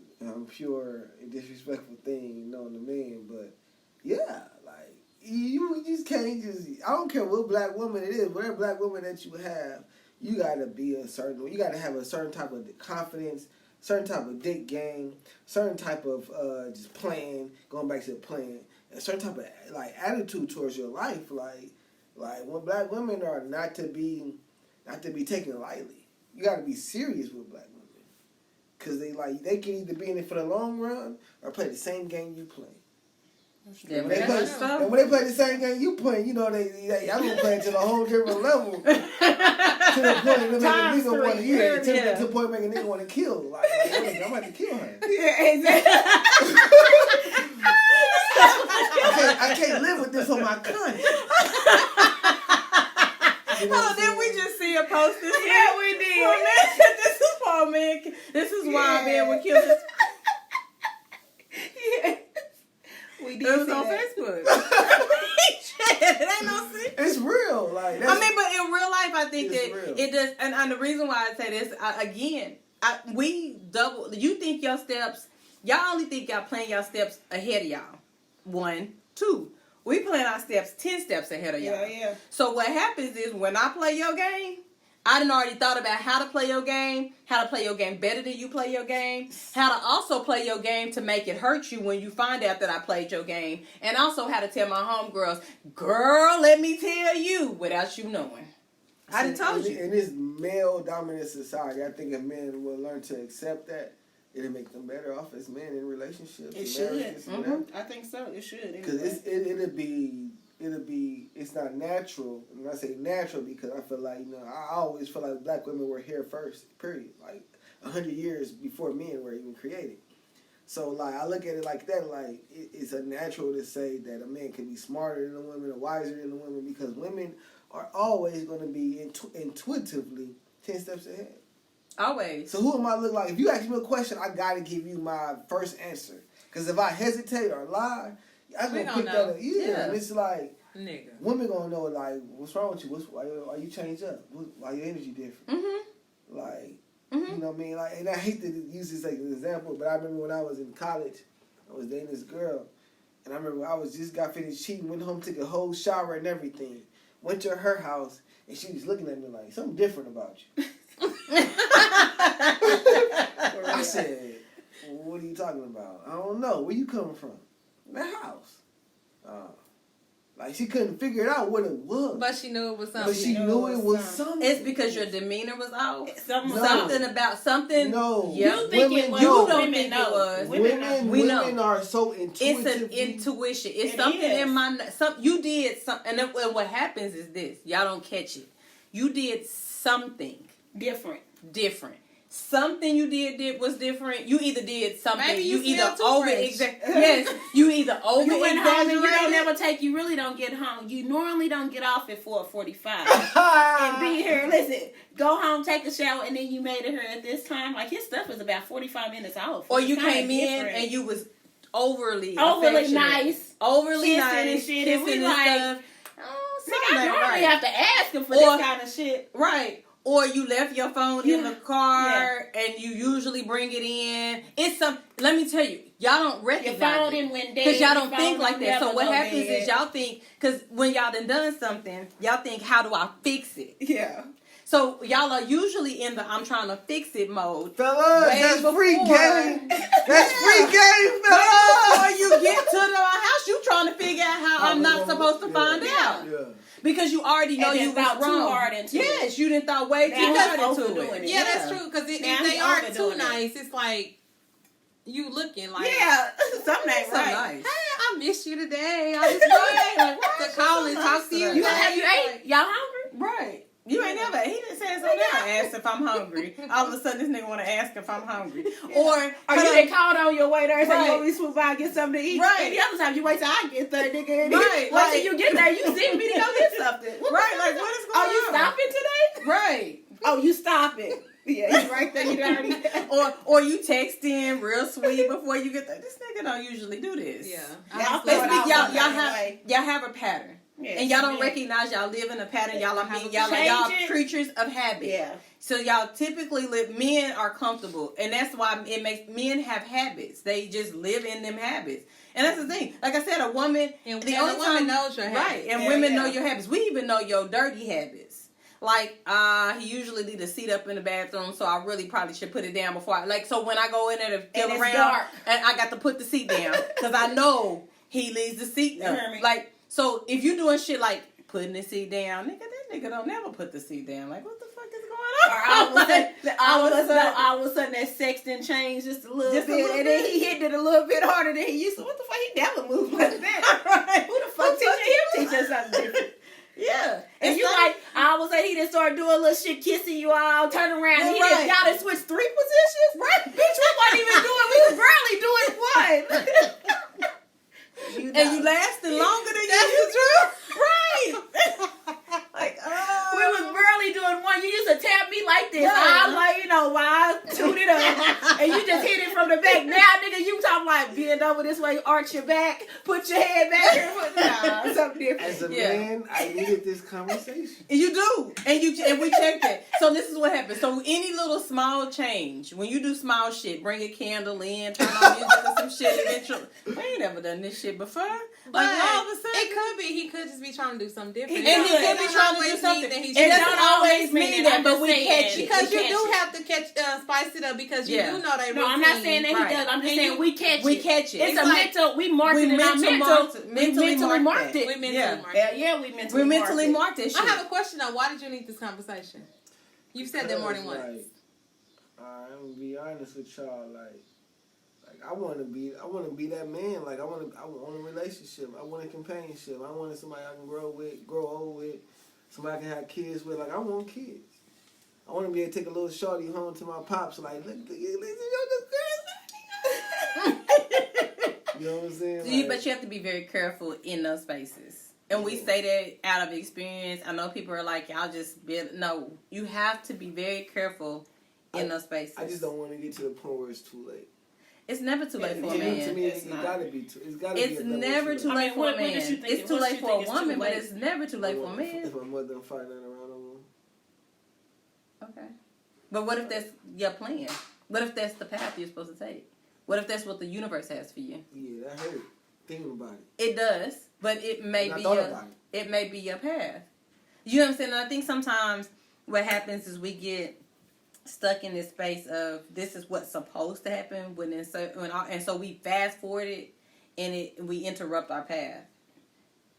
pure and disrespectful thing known to men, but yeah, like you just can't I don't care what black woman it is, whatever black woman that you have, you gotta be you gotta have a certain type of confidence, certain type of dick game, certain type of just plan, going back to the plan, a certain type of like attitude towards your life, like when black women are not to be taken lightly. You gotta be serious with black women, cause they can either be in it for the long run or play the same game you play. Yeah, when they play the same game you play, you know y'all gonna play it to a whole different level. To the point that make a nigga want to to the point make a nigga want to kill. Like I'm about to kill her. Yeah, exactly. I can't live with this on my country. You know didn't we just see a post this week? Yeah, we did. Well, man, this is Paul, man. This is why a man would kill this. Yeah. We did. It was on Facebook. It ain't no secret. It's real. Like, I mean, but in real life, I think that real. It does. And the reason why I say this, you think your steps, y'all only think y'all playing y'all steps ahead of y'all. 1, 2. We plan our steps 10 steps ahead of y'all. Yeah. So what happens is when I play your game, I done already thought about how to play your game better than you play your game, how to also play your game to make it hurt you when you find out that I played your game, and also how to tell my homegirls, girl, let me tell you, without you knowing. I done told you. In this male-dominant society, I think if men will learn to accept that, it'll make them better off as men in relationships. It should. Mm-hmm. I think so. It should. Because it's not natural. And I say natural because I feel like, I always feel like black women were here first, period. Like 100 years before men were even created. So like I look at it like that, like it's unnatural to say that a man can be smarter than a woman or wiser than a woman because women are always going to be intuitively 10 steps ahead. Always. So who am I look like? If you ask me a question, I got to give you my first answer. Because if I hesitate or lie, I'm going to pick that up. Yeah, and it's like, nigga. Women going to know, like, what's wrong with you? Why you change up? Why your energy different? Mm-hmm. Like, you know what I mean? Like, and I hate to use this as an example, but I remember when I was in college, I was dating this girl. And I remember I got finished cheating, went home, took a whole shower and everything. Went to her house, and she was looking at me like, something different about you. I said, what are you talking about? I don't know. Where you coming from? The house. Like, she couldn't figure it out what it was. But she knew it was something. But she knew it was something. It's because your demeanor was off. Something About something. No. Yeah. You think it was. You don't Women think know. it was. Women are so intuitive. It's an intuition. It's It something is. in my. You did something, and then what happens is this. Y'all don't catch it. You did something different. Something you did was different. You either did something. Maybe you either smell over toothbrush. Yes. You either over You went home and you don't exaggerated. never take. You really don't get home. You normally don't get off at 4:45 and be here. Listen, go home, take a shower, and then you made it here at this time. Like his stuff is about 45 minutes off. Or It's you kinda came in different. and you was overly overly affectionate. nice, overly kissing nice, and shit, and we kissing like, stuff. Oh, Nigga, I something ain't normally right. have to ask him for Or- this kind of shit. Right. Or you left your phone in Yeah. the car and you usually bring it in. It's some. Let me tell you, y'all don't Your recognize phone it. didn't went dead. Because y'all Your don't think phone like that. So never what go happens dead. is y'all think, because when y'all done something, y'all think, how do I fix it? Yeah. So y'all are usually in the I'm trying to fix it mode. Fellas, Way that's free before. game. That's free game, Before fellas. you get to the house, you trying to figure out how I'm not supposed to find out. Yeah. Because you already know And you then was thought too wrong. hard into it. Yes, you didn't thought way too Now hard he's into overdoing it. it. Yeah, that's true. Because Now if they he aren't too overdoing it. nice, it's like you looking like, Yeah. Something ain't So right. nice. hey, I missed you today. I just wanted to call and talk to you. You today. ate? Y'all hungry? Right. You ain't never. He didn't say something. Never asked if I'm hungry. All of a sudden, this nigga want to ask if I'm hungry. Or Or you get called on your way there and say Right. you want me to swoop by and get something to eat. Right. And the other time you wait till I get there, nigga. And Right, Wait like- till you get there, you see me to go get something. right, like what is going Oh, on? you stopping today? Right. Oh, you stopping. Yeah, you right there. You already. Or you text in real sweet before you get there. This nigga don't usually do this. Yeah. Y'all It's throw it be- out y'all anyway. have a pattern. Yes, And y'all don't yeah. recognize y'all live in a pattern. Y'all Have a y'all change it. creatures of habit. Yeah. So y'all typically live. Men are comfortable, and that's why it makes men have habits. They just live in them habits, and that's the thing. Like I said, a woman, And the and only a woman time, knows your habits. right? And Yeah, women yeah. know your habits. We even know your dirty habits. Like, he usually leave the seat up in the bathroom, so I really probably should put it down before I, like, so when I go in there to feel And it's around, dark. and I got to put the seat down, because I know he leaves the seat up. You hear me? Like, so if you doing shit like putting the seat down, that nigga don't never put the seat down. Like, what the fuck is going Or on? all of a sudden, Like, all of a sudden that sexting changed just a little Just a bit, little and then bit. he hit it a little bit harder than he used to. What the fuck? He never moved like that. Right. Who the fuck teach us something different? Yeah. And you like, all of a sudden he just started doing little shit, kissing you all, turn around. Yeah, He right. y'all done switched 3 positions? Right. Bitch, we wasn't even doing, we was barely doing one. And you lasted longer than you used to. Right. Like, We was barely doing one. You used to tap me like this. Right. I was like, while I tuned it up. And you just hit it from the back. Now, nigga, you talking like bend over this way, arch your back, put your head back here. Nah, something different. As a Yeah. man, I needed this conversation. You do, and we checked it. So this is what happens. So any little small change, when you do small shit, bring a candle in, turn on music or some shit. Eventually, we ain't never done this shit before. But Like all of a sudden, it could be he could just be trying to do something different. and he could. could be It trying to don't do always something. mean that he's It doesn't doesn't always mean that, I'm but just we saying. catch it. because We you catch do it. have to catch spice it up because you Yeah. do know they No, I'm not routine. saying that Right. he does. I'm just And saying you- we catch We it. catch it. It's a like mental. We marked we it in our mentally mental. marked it. We Mentally mentally marked marked it. it. We mentally Yeah. marked Yeah, it. yeah, we mentally we mentally marked marked this shit. I have a question though. Why did you need this conversation? You've said that more than once. Like, I'm gonna be honest with y'all. Like I want to be that man. Like I want a relationship. I want a companionship. I want somebody I can grow old with, somebody I can have kids with. Like I want kids. I want to be able to take a little shorty home to my pops. Like, look, you know what I'm saying? But you have to be very careful in those spaces. And we say that out of experience. I know people are like, y'all just no. You have to be very careful in those spaces. I just don't want to get to the point where it's too late. It's never too late for a To man. me, It's it not. gotta be too. It's gotta It's be. a double never too late. late for a what man. did you think It's too what late you for a think is too woman, but late? it's never too late for a If man. my mother don't fight nothing around no more. Okay. But what if that's your plan? What if that's the path you're supposed to take? What if that's what the universe has for you? Yeah, that hurt. Thinking about it. It does, but it may And I be thought your about it. it may be your path. You know what I'm saying? And I think sometimes what happens is we get stuck in this space of this is what's supposed to happen and so we fast forward it and we interrupt our path.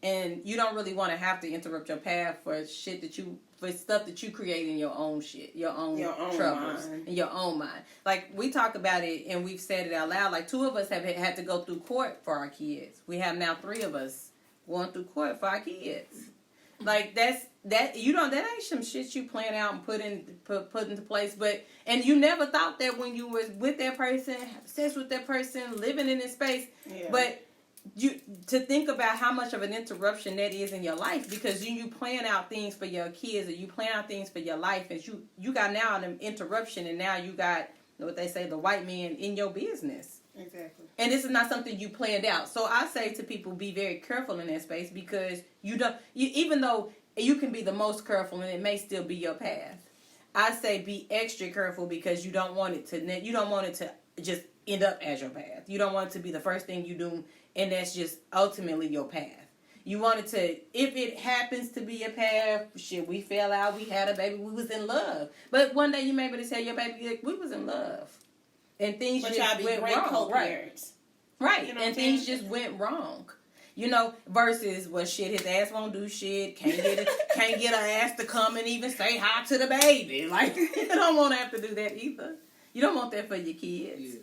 And you don't really want to have to interrupt your path for stuff that you create in your own shit, your own troubles, in your own mind. Like, we talk about it and we've said it out loud. Like, 2 of us have had to go through court for our kids. We have now 3 of us going through court for our kids. Like, that ain't some shit you plan out and put into place. And you never thought that when you was with that person, have sex with that person, living in this space. Yeah. But to think about how much of an interruption that is in your life, because you plan out things for your kids, or you plan out things for your life, and you got now an interruption, and now you got what they say, the white man in your business. Exactly. And this is not something you planned out. So I say to people, be very careful in that space, because even though you can be the most careful and it may still be your path, I say be extra careful, because you don't want it to just end up as your path. You don't want it to be the first thing you do, and that's just ultimately your path. You want it to, if it happens to be a path, shit, we fell out, we had a baby, we was in love. But one day you may be able to tell your baby, like, we was in love. And things just went wrong. Right. You know, and things just went wrong. You know, versus, well, shit, his ass won't do shit, can't get her ass to come and even say hi to the baby. Like, you don't want to have to do that either. You don't want that for your kids. Yeah.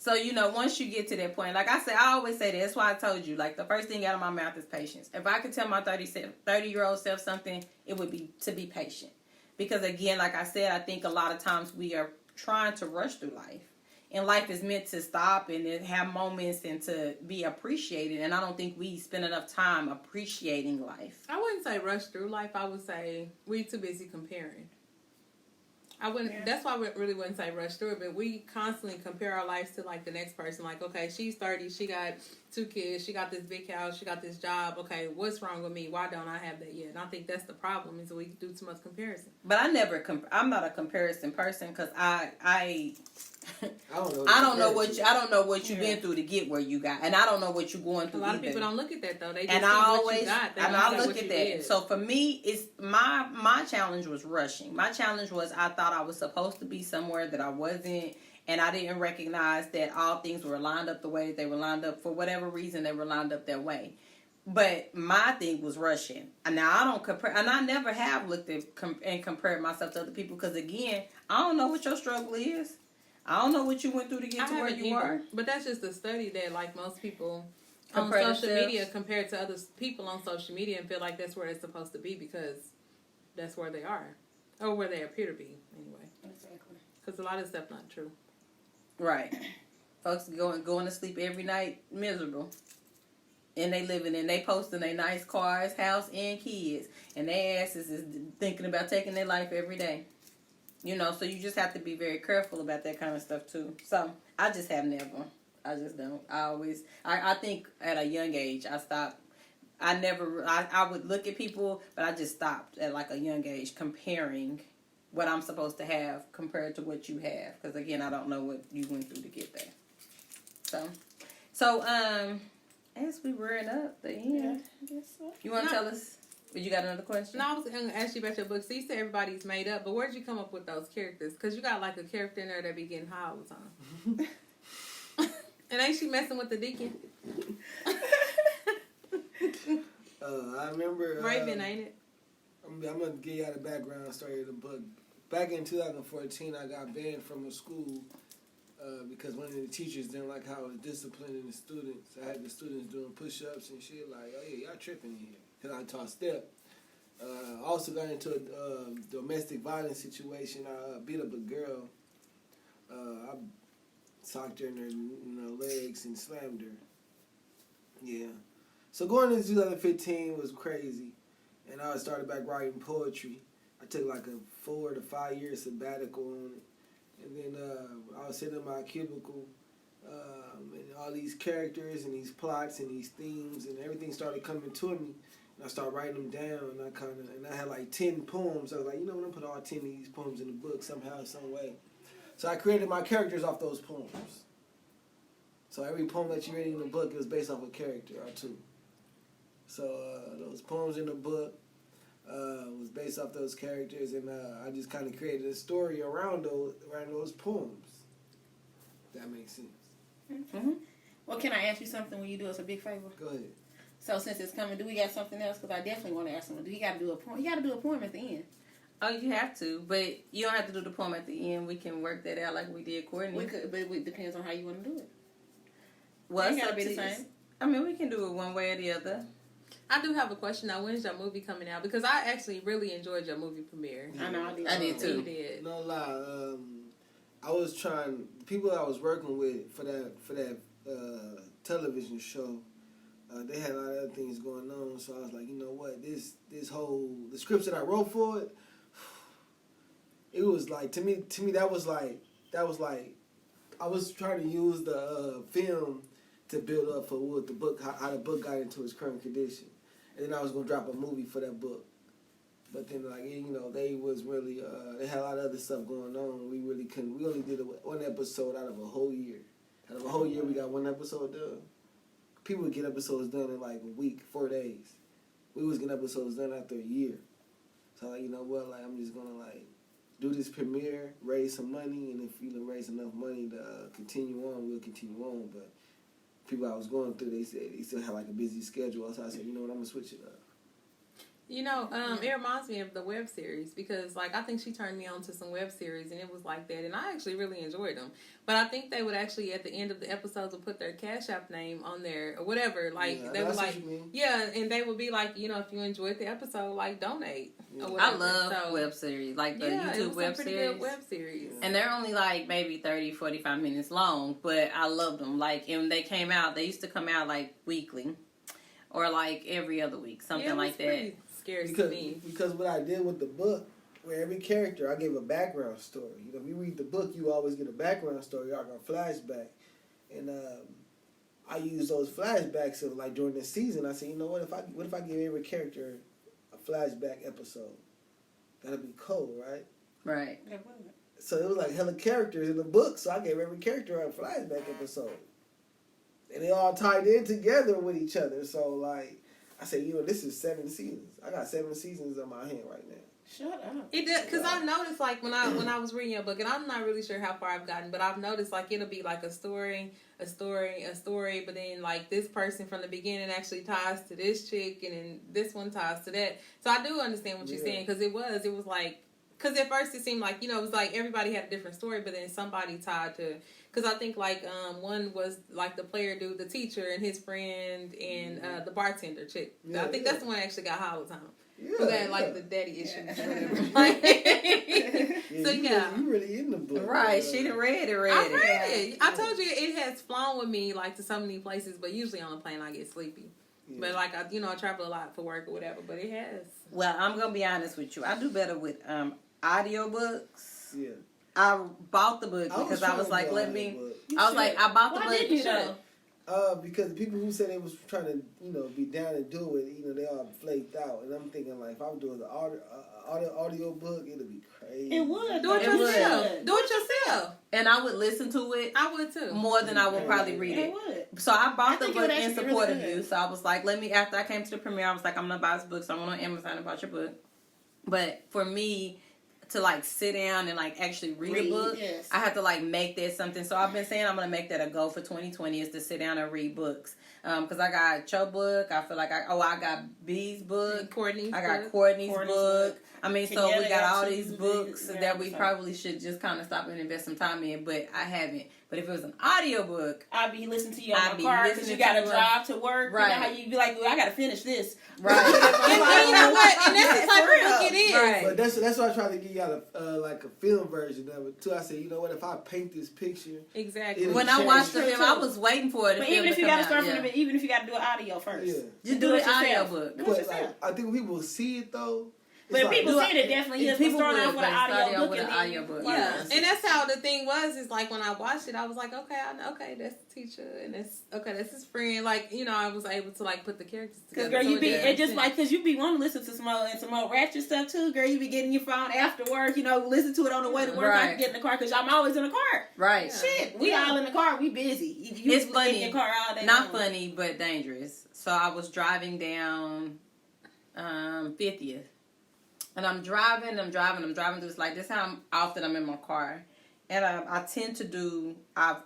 So, you know, once you get to that point, like I always say that. That's why I told you, like, the first thing out of my mouth is patience. If I could tell my 30-year-old self something, it would be to be patient. Because, again, like I said, I think a lot of times we are trying to rush through life. And life is meant to stop and have moments and to be appreciated. And I don't think we spend enough time appreciating life. I wouldn't say rush through life. I would say we're too busy comparing. I wouldn't. Yeah. That's why I really wouldn't say rush through it. But we constantly compare our lives to, like, the next person. Like, okay, she's 30, she got 2 kids, she got this big house, she got this job. Okay, what's wrong with me? Why don't I have that yet? And I think that's the problem, is we do too much comparison. But I'm not a comparison person, because I don't know what you've been through to get where you got, and I don't know what you're going through. A lot of people don't look at that though. They just and see I what always you got. and I look at that. So for me, it's my challenge was rushing. My challenge was I thought I was supposed to be somewhere that I wasn't, and I didn't recognize that all things were lined up the way that they were lined up. For whatever reason, they were lined up that way. But my thing was rushing. And now I don't compare, and I never have looked at and compared myself to other people, because again, I don't know what your struggle is. I don't know what you went through to get to where you are. But that's just a study that, like, most people on social media compared to other people on social media and feel like that's where it's supposed to be, because that's where they are. Or where they appear to be, anyway. Exactly. Because a lot of stuff not true. Right. Folks going to sleep every night miserable. And they posting their nice cars, house, and kids. And their asses is thinking about taking their life every day. You know, so you just have to be very careful about that kind of stuff too. So I just have never. I just don't. I think at a young age I stopped. I would look at people, but I just stopped at like a young age comparing what I'm supposed to have compared to what you have. Because again, I don't know what you went through to get there. So as we were up the end, yeah, I guess so. You want to tell us? But you got another question? No, I was going to ask you about your book. So you said everybody's made up, but where'd you come up with those characters? Because you got like a character in there that be getting high all the time. And ain't she messing with the deacon? I remember... Raven, ain't it? I'm going to give you the background story of the book. Back in 2014, I got banned from a school because one of the teachers didn't like how I was disciplining the students. I had the students doing push-ups and shit like, oh yeah, y'all tripping here. Because I taught step. I also got into a domestic violence situation. I beat up a girl. I socked her in her legs and slammed her. Yeah. So going into 2015 was crazy. And I started back writing poetry. I took like a 4 to 5 year sabbatical on it. And then I was sitting in my cubicle, and all these characters and these plots and these themes and everything started coming to me. And I started writing them down, and I had like 10 poems. I was like, you know what, I'm going to put all 10 of these poems in the book somehow, some way. So I created my characters off those poems. So every poem that you read in the book is based off a character or two. So those poems in the book was based off those characters, and I just kind of created a story around those poems. If that makes sense. Mm-hmm. Well, can I ask you something when you do us a big favor? Go ahead. So since it's coming, do we got something else? Because I definitely want to ask him. Do he got to do a poem? You got to do a poem at the end. Oh, you have to, but you don't have to do the poem at the end. We can work that out like we did Courtney. We could, but it depends on how you want to do it. Well, It it's gotta up be to the you. same. I mean, we can do it one way or the other. I do have a question now. When's your movie coming out? Because I actually really enjoyed your movie premiere. I know I did. I did too. You did. No lie. I was trying. People I was working with for that television show. They had a lot of other things going on, so I was like, you know what? This whole the scripts that I wrote for it. It was like to me that was like I was trying to use the film to build up for what the book how the book got into its current condition, and then I was gonna drop a movie for that book. But then, like, you know, they was really, they had a lot of other stuff going on. We really couldn't, we only did one episode out of a whole year. Out of a whole year, we got one episode done. People would get episodes done in like a week, 4 days. We was getting episodes done after a year. So, like, you know what, like, I'm just gonna, like, do this premiere, raise some money, and if, you know, raise enough money to continue on, we'll continue on. But people I was going through, they said they still had, like, a busy schedule. So I said, you know what, I'm gonna switch it up. You know, it reminds me of the web series because, like, I think she turned me on to some web series and it was like that, and I actually really enjoyed them. But I think they would actually, at the end of the episodes, would put their Cash App name on there or whatever. Like, Yeah, they would, that's like, what you mean. yeah, and they would be like, you know, if you enjoyed the episode, like, donate. Yeah. Or I whatever. love So, web series, like the yeah, it YouTube was web some pretty series. good web series. And they're only like maybe 30, 45 minutes long, but I love them. Like, and when they came out, they used to come out like weekly or like every other week, something like that. Scary to me. Because what I did with the book, where every character, I gave a background story. You know, if you read the book, you always get a background story, like a flashback. And I use those flashbacks of, like, during the season. I said, you know what if I give every character a flashback episode? That'd be cool, right? Right. So it was like hella characters in the book, so I gave every character a flashback episode. And they all tied in together with each other. So, like, I said, you know, this is 7 seasons. I got 7 seasons on my hand right now. Shut up. It did, because I noticed, like, when I was reading your book, and I'm not really sure how far I've gotten, but I've noticed, like, it'll be like a story, but then, like, this person from the beginning actually ties to this chick, and then this one ties to that. So I do understand what you're saying, because it was like, because at first it seemed like, you know, it was like everybody had a different story, but then somebody tied to, because I think, like, one was, like, the player dude, the teacher, and his friend, and the bartender chick. Yeah, I think that's the one that actually got high all the time. Yeah, Who had, like, the daddy issues or whatever. Like, so, You really in the book. Right. She done read it. I read it. I told you it has flown with me, like, to so many places, but usually on a plane I get sleepy. Yeah. But, like, I travel a lot for work or whatever, but it has. Well, I'm going to be honest with you. I do better with audiobooks. Yeah. I bought the book because I was like, let me. I was like, I bought the Why book. did you though? Because the people who said they was trying to, you know, be down and do it, you know, they all flaked out. And I'm thinking, like, if I was doing the audio book, it'd be crazy. It would. Do it It would. yourself. Do it yourself. And I would listen to it I would, too. more than I would probably read It it. would. So I bought I the think it book would in actually be support really of you. good. So I was like, after I came to the premiere, I was like, I'm going to buy this book. So I went on Amazon and bought your book. But for me to, like, sit down and, like, actually read a book, yes. I have to, like, make that something. So I've been saying I'm going to make that a goal for 2020 is to sit down and read books. Because I got your book. I feel like I got B's book. Courtney's I got book. Courtney's book. I mean, so Kenyatta we got all got these two, books yeah, that we so. probably should just kind of stop and invest some time in, but I haven't. But if it was an audiobook, I'd be listening to you I'd on be my car because listening you got to to you drive to work. Right. You know how you be like, well, I got to finish this. right? And you know what? And that's the type of book it is. Right. But that's why I tried to give y'all like a film version of it too. I said, you know what? If I paint this picture, Exactly. It'll When I change. watched the film, I was waiting for it. But even if you got to start from the even if you got to do an audio first. Yeah. just do it the yourself. audiobook. Do it but yourself. like, I think when people see it though, But if it's people like, see it, definitely is. People Start would, off with an but start audio out book with and an then audiobook. Yeah, Right. and that's how the thing was. Is like when I watched it, I was like, okay, that's the teacher, and that's his friend. Like, you know, I was able to, like, put the characters together. Because girl, you So be it it just makes like because you be wanting to listen to some more ratchet stuff too, girl. You be getting your phone after work, you know, listen to it on the way to work. I Right. can get in the car because I'm always in the car. Right. Yeah. Shit, we all in the car. We busy. You It's in funny. your car all day. Not long. funny, but dangerous. So I was driving down 50th. And I'm driving through this. Like, this is how often I'm in my car. And I tend to do, I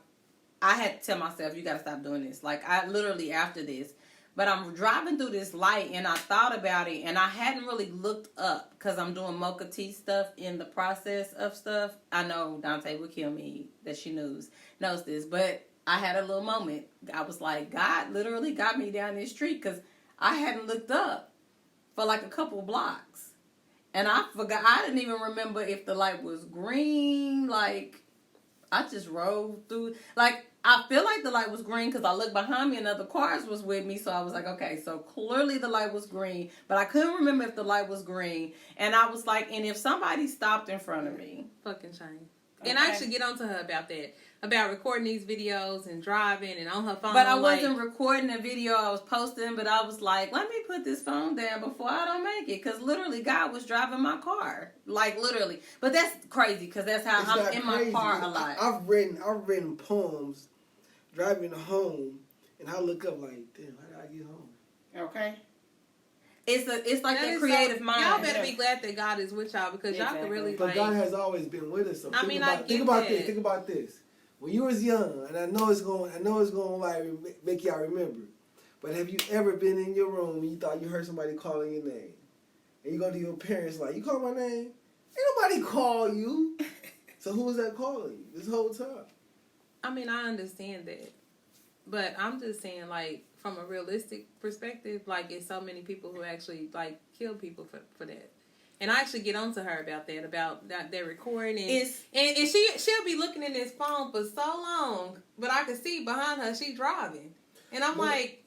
had to tell myself, you got to stop doing this. Like, I literally, after this, But I'm driving through this light, and I thought about it, and I hadn't really looked up because I'm doing mocha tea stuff in the process of stuff. I know Dante would kill me that she knows this, but I had a little moment. I was like, God literally got me down this street because I hadn't looked up for like a couple blocks. And I forgot, I didn't even remember if the light was green. Like, I just rode through, like, I feel like the light was green because I looked behind me and other cars was with me. So I was like, okay, so clearly the light was green. But I couldn't remember if the light was green. And I was like, and if somebody stopped in front of me. Fucking shame. Okay. And I should get on to her about that. About recording these videos and driving and on her phone. But I wasn't recording a video I was posting. But I was like, let me put this phone down before I don't make it. Because literally God was driving my car. Like literally. But that's crazy because that's how I'm in my car a lot. I've written poems driving home, and I look up like, damn, how did I get home? Okay. It's like the creative mind. Y'all better be glad that God is with y'all because y'all can really But God has always been with us. So think about this. When you was young, and I know it's going like make y'all remember. But have you ever been in your room and you thought you heard somebody calling your name, and you go to your parents like, you call my name? Ain't nobody call you. So who was that calling you this whole time? I mean, I understand that. But I'm just saying, like, from a realistic perspective, like, it's so many people who actually, like, kill people for that. And I actually get on to her about that they're recording. And she'll be looking in this phone for so long, but I can see behind her, she's driving. And I'm I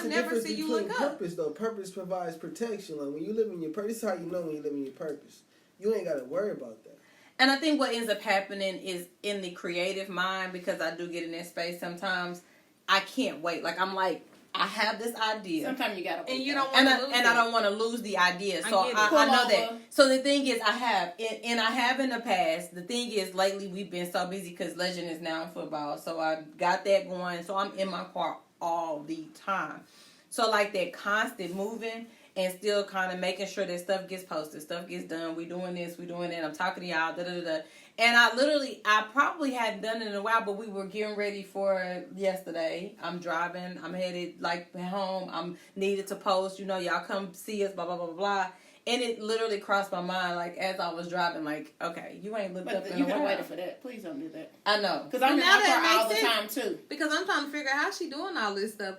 never see you look up. Purpose, though. Purpose provides protection. Like, when you live in your purpose, this is how you know when you live in your purpose. You ain't got to worry about that. And I think what ends up happening is in the creative mind, because I do get in that space sometimes, I can't wait. Like, I'm like, I have this idea. Sometimes you gotta wait. And you don't want to lose it. And I don't want to lose the idea. So I know that. So the thing is, I have in the past, the thing is, lately we've been so busy because Legend is now in football. So I got that going. So I'm in my car all the time. So like that constant moving and still kind of making sure that stuff gets posted, stuff gets done. We doing this, we doing that. I'm talking to y'all, da-da-da-da. And I probably hadn't done it in a while, but we were getting ready for yesterday. I'm driving. I'm headed, like, home. I'm needed to post. You know, y'all come see us, blah, blah, blah, blah, blah. And it literally crossed my mind, like, as I was driving, like, okay, you ain't looked up in a while. You could have waited for that. Please don't do that. I know. Because I'm in my car all the time, too. Because I'm trying to figure out how she doing all this stuff.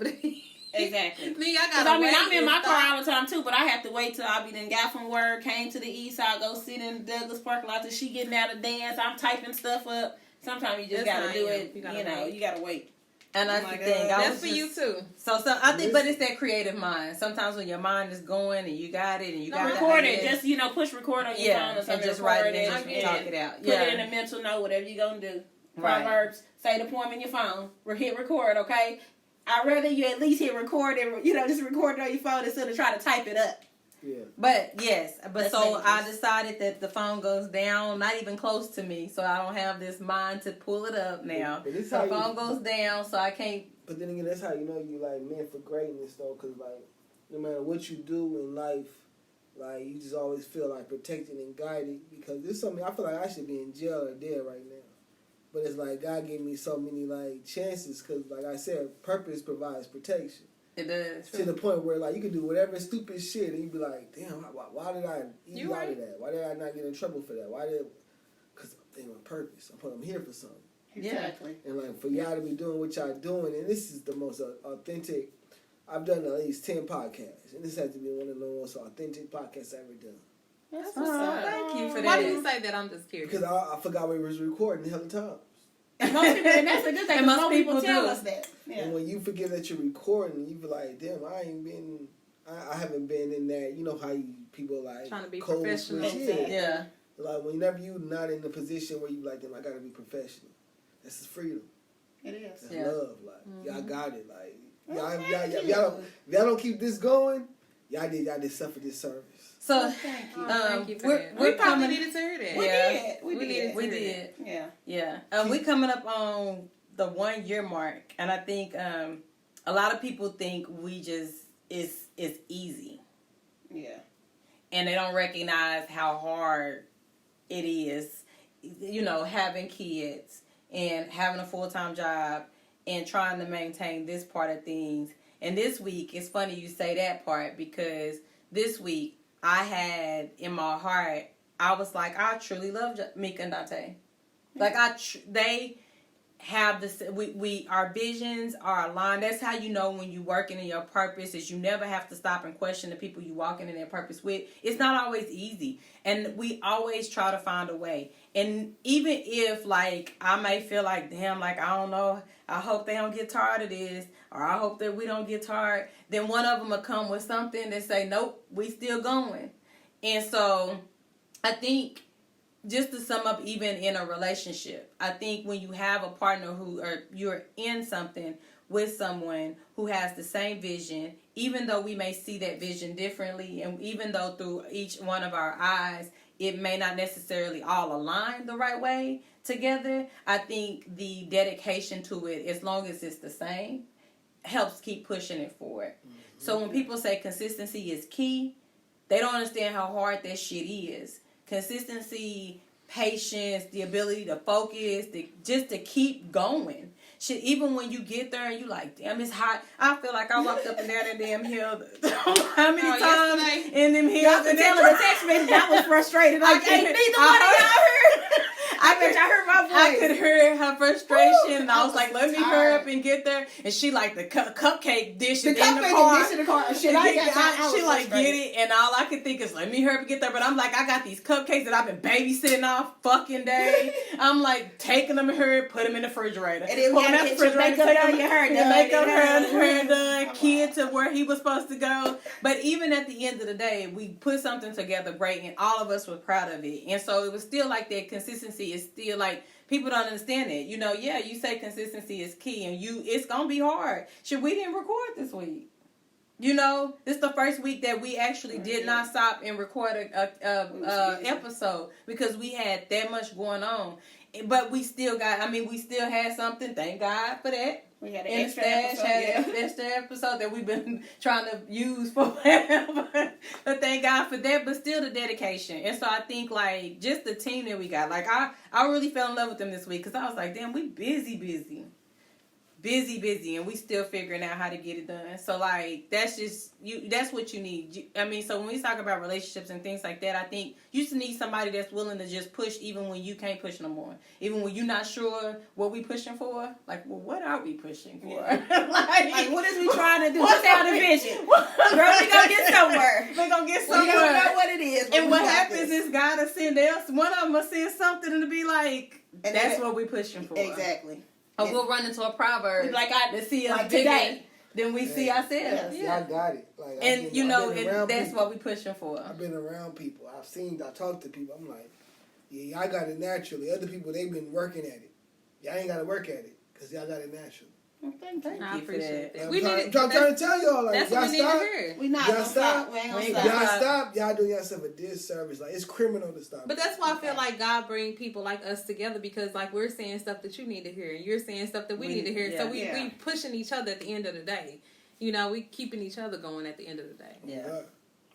Exactly. I'm in my car all the time too, but I have to wait till I be done got from work, came to the east side, go sit in Douglas parking lot till she getting out of dance. I'm typing stuff up. Sometimes you just gotta do it. You gotta wait. And that's the thing. That's for you too. So I think, but it's that creative mind. Sometimes when your mind is going and you got it and you got record it. Just push record on your phone or something. And just write it and just talk it out. Put it in a mental note. Whatever you gonna do. Proverbs. Say the poem in your phone. Hit record. Okay. I'd rather you at least hit record and, just record it on your phone instead of try to type it up. Yeah. But, yes. That's so dangerous. I decided that the phone goes down, not even close to me, so I don't have this mind to pull it up now. But the phone goes down, so I can't. But then again, that's how you know you, like, meant for greatness, though, because, like, no matter what you do in life, like, you just always feel, like, protected and guided, because there's something, I feel like I should be in jail or dead right now. But it's like God gave me so many, like, chances because, like I said, purpose provides protection. It does. To the point where, like, you can do whatever stupid shit and you be like, damn, why did I eat out of that? Why did I not get in trouble for that? Because I'm in my purpose. I'm here for something. Exactly. And, like, for y'all to be doing what y'all doing, and this is the most authentic, I've done at least 10 podcasts, and this has to be one of the most authentic podcasts I've ever done. That's what's up. Thank you for that. Why do you say that? I'm just curious. Because I forgot we was recording the hell of times. And that's a good thing. And most people people tell do. us that. Yeah. And when you forget that you're recording, you be like, damn, I haven't been in that, you know how people like trying to be cold professional. shit. Yeah. Like whenever you not in the position where you like, damn, I gotta be professional. That's his freedom. It is. That's love. Like y'all got it. Like y'all don't keep this going, y'all did suffer this service. So thank you. Thank you for that. We probably needed to hear that. We did. Yeah. Yeah. We coming up on the 1 year mark, and I think a lot of people think we just it's easy. Yeah. And they don't recognize how hard it is, having kids and having a full-time job and trying to maintain this part of things And this week, it's funny you say that part, because this week I had in my heart, I was like, I truly love Mika and Dante. Like, they have this, our visions are aligned. That's how you know when you working in your purpose, is you never have to stop and question the people you walking in their purpose with. It's not always easy, and we always try to find a way. And even if, like, I may feel like, damn, like, I don't know, I hope they don't get tired of this, or I hope that we don't get tired, then one of them will come with something that say, nope, we still going. And so I think, just to sum up, even in a relationship, I think when you have a partner or you're in something with someone who has the same vision, even though we may see that vision differently, and even though through each one of our eyes, it may not necessarily all align the right way together, I think the dedication to it, as long as it's the same, helps keep pushing it forward. Mm-hmm. So when people say consistency is key, they don't understand how hard that shit is. Consistency, patience, the ability to focus, just to keep going. Shit, even when you get there and you like, damn, it's hot. I feel like I walked up and down that damn hill how many times yesterday? in them hills. Y'all can tell in the text message I was frustrated. Like, ain't neither one of y'all heard. I bet y'all heard my voice. I could hear her frustration. Woo, And I was like, let me hurry up and get there. And she like the cupcake dishes in the car. Dish in the car. Shit, She like get it, and all I could think is let me hurry up and get there. But I'm like, I got these cupcakes that I've been babysitting all fucking day. I'm like taking them and hurry, put them in the refrigerator. And then Pull we them gotta out the get your refrigerator, makeup take done, them- your hair your done, makeup, your hair done, kid to where he was supposed to go. But even at the end of the day, we put something together great, and all of us were proud of it. And so it was still like that consistency is still like, people don't understand it. You know, yeah, you say consistency is key, and it's going to be hard. Shit, we didn't record this week. You know, this is the first week that we actually did not stop and record a episode, because we had that much going on. But we still we still had something. Thank God for that. We had an extra episode that we've been trying to use for forever. But thank God for that. But still the dedication. And so I think, like, just the team that we got. Like, I really fell in love with them this week, because I was like, damn, we busy, and we still figuring out how to get it done. So, like, that's what you need. So when we talk about relationships and things like that, I think you just need somebody that's willing to just push even when you can't push no more. Even when you're not sure what we pushing for. Like, well, what are we pushing for? Yeah. like, what is we trying to do? What's our division? Girl, we gonna get somewhere. We gonna get somewhere. We don't know what it is. And what happens is God will send else. One of them will send something and it'll be like, and that's what we pushing for. Exactly. Or we'll run into a proverb to see us like bigger today. than we see ourselves. Yeah, I got it. Like, and that's what we pushing for. I've been around people. I talked to people. I'm like, yeah, y'all got it naturally. Other people, they've been working at it. Y'all ain't got to work at it, because y'all got it naturally. Well, thank you. I appreciate that. I'm trying to tell y'all, like, that's y'all what we need stop. to hear. We not gonna stop. We ain't gonna stop. Y'all stop. Y'all doing yourself a disservice. Like, it's criminal to stop. But that's why I feel like God bring people like us together, because like we're saying stuff that you need to hear, and you're saying stuff that we need to hear. Yeah, so we pushing each other at the end of the day. You know, we keeping each other going at the end of the day. Yeah.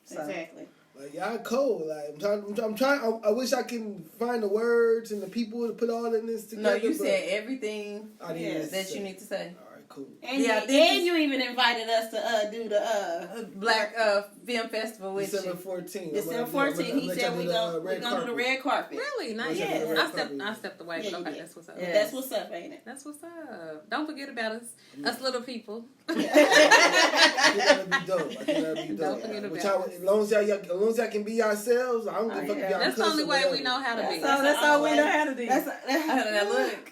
Exactly. Like, y'all cold. Like, I'm trying. I wish I can find the words and the people to put all in this together. No, you said everything that you need to say. All right, cool. And you even invited us to do the Black Film Festival with December 14th. December 14th. He said we're gonna do the red carpet. Really? Nice. Yeah. I stepped away. Yeah, okay, did. that's what's up. Yeah. That's what's up, ain't it? That's what's up. Don't forget about us. Us little people. I think that'd be dope. Don't forget about y'all, as long as y'all can be yourselves, I don't give a fuck if y'all That's the only way we know how to be. That's all we know how to do. That's look.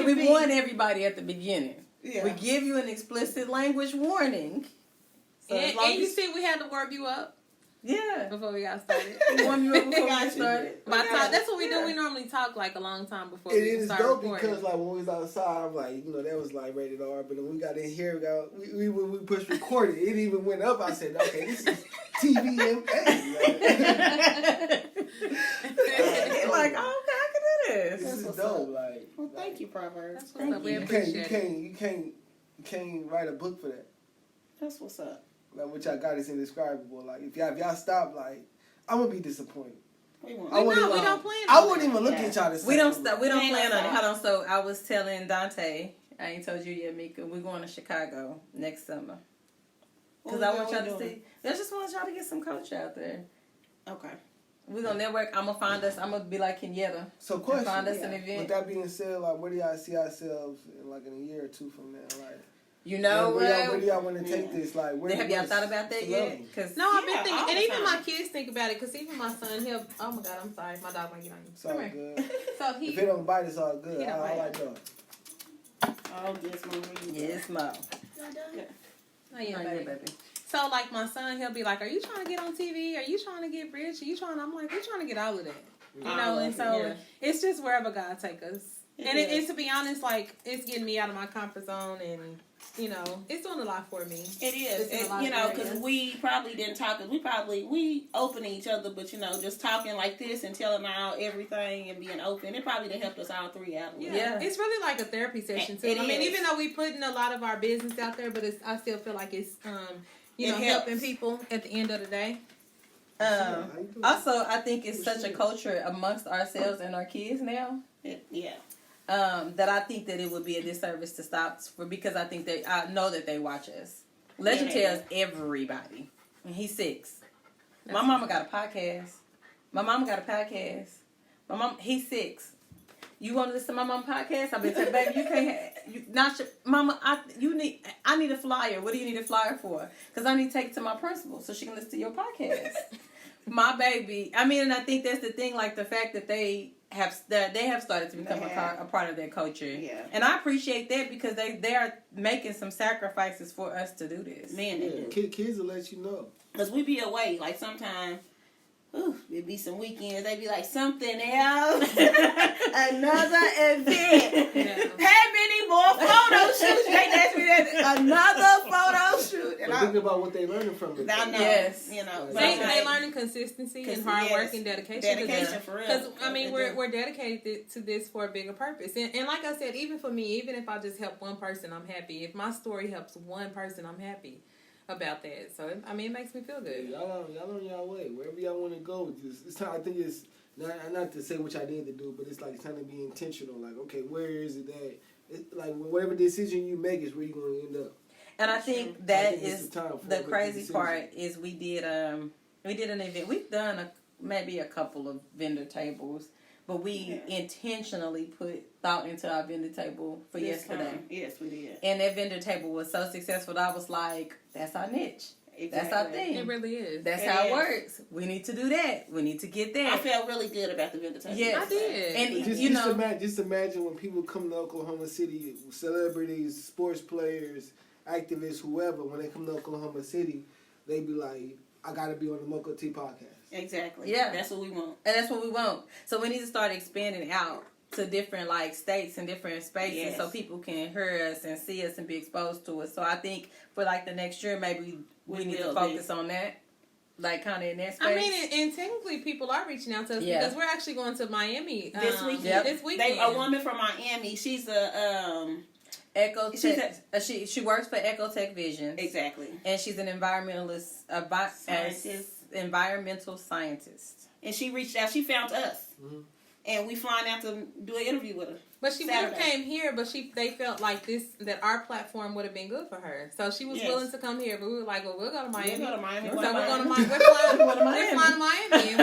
we we warn everybody at the beginning. Yeah. We give you an explicit language warning. So And you see, we had to warm you up before we got started. We warm you up before we got started. That's what we do. We normally talk like a long time before It we is start dope recording. because, like, when we was outside, I'm like, that was like rated R. But when we got in here, when we pushed record it even went up. I said, okay, this is TVMA. Like, oh, okay, I can do this. This is dope. Like, well, thank you, Proverbs. That's what's up. We appreciate it. You can't write a book for that. That's what's up. Like, what y'all got is indescribable. Like, if y'all stop, like, I'm gonna be disappointed. We don't plan. I wouldn't even look at y'all the same. We don't plan on it. stop. Hold on. So I was telling Dante I ain't told you yet, Mika. We're going to Chicago next summer. Because What I want y'all to doing? see. I just want y'all to get some culture out there. Okay. We're going to network. I'm going to find us. I'm going to be like Kenyatta. So question, Find us an event. with that being said, like, where do y'all see ourselves in like in a year or two from now? Like, You know where do y'all want to take this? Like, have y'all thought about that yet? Cause No, I've been Yeah, thinking, all and the even time. my kids think about it, because even my son, he'll, oh my God, I'm sorry, my dog might get on you. it's all Come here. good. So he, If it don't bite, it's all good. He don't I bite. like that. Oh, yes, Mama. yes, Mo. oh yeah, Oh, baby. yeah, baby. So like my son, he'll be like, "Are you trying to get on TV? Are you trying to get rich? Are you trying?" I'm like, "We're trying to get all of that, you know." And so Yeah. it's just wherever God take us. It And is. to be honest, like it's getting me out of my comfort zone, and you know, it's doing a lot for me. It is. It's in a lot You of know, because areas. we probably didn't talk. Cause we open to each other, but you know, just talking like this and telling out everything and being open, it probably done helped us all three out. Yeah, it's really like a therapy session too. It I mean, is. even though we putting a lot of our business out there, but I still feel like it's you It know, helps. helping people at the end of the day. Also, I think it's such a culture amongst ourselves and our kids now. Yeah. That I think that it would be a disservice to stop because I think I know that they watch us. Legend Yeah. tells everybody. And he's 6. My mama got a podcast. He's 6. You want to listen to my mama podcast? I've been saying, baby, you can't mama, I need a flyer. What do you need a flyer for? Because I need to take it to my principal so she can listen to your podcast. My baby. I mean, and I think that's the thing, like the fact that they have started to become a part of their culture. Yeah. And I appreciate that because they are making some sacrifices for us to do this. Man, they do. Kids will let you know. Because we be away. Like sometimes, it'd be some weekends. They be like, something else. Another event. Yeah. How many more photo shoots? They asked me that. Another photo shoot. And But think about what they learning from it. I know. Yes. You know. They- They learning consistency and hard work and dedication. Dedication for real. Because I mean, we're dedicated to this for a bigger purpose. And like I said, even for me, even if I just help one person, I'm happy. If my story helps one person, I'm happy about that. So I mean, it makes me feel good. Y'all on y'all way. Wherever y'all want to go, it's time. I think it's not to say what y'all need to do, but it's like it's time to be intentional. Like, okay, where is it at? It's like whatever decision you make is where you're going to end up. And I think that I think it's is the time for the a big crazy decision. part is we did an event. We've done maybe a couple of vendor tables, but we intentionally put thought into our vendor table for yesterday. Yes, we did. And that vendor table was so successful that I was like, that's our niche. Exactly. That's our thing. It really is. That's It how it is. works. We need to do that. We need to get I that. felt really good about the vendor table. Yes. I did. And Just imagine when people come to Oklahoma City, celebrities, sports players, activists, whoever, when they come to Oklahoma City, they be like, I got to be on the Mocha T podcast. Exactly. Yeah. That's what we want. And that's what we want. So we need to start expanding out to different like states and different spaces so people can hear us and see us and be exposed to us. So I think for like the next year, maybe we need to focus on that. Like kind of in that space. I mean, and technically people are reaching out to us because we're actually going to Miami This weekend. This weekend. A woman from Miami. She's a Ecotech. She works for Ecotech Visions. exactly. And she's an environmentalist, environmental scientist. And she reached out. She found us, and we flying out to do an interview with her. But she would have Saturday. came here, but they felt like that our platform would have been good for her. So she was willing to come here, but we were like, well, we'll go to Miami. We'll go to Miami. So we're going to Miami. Miami. We're flying to So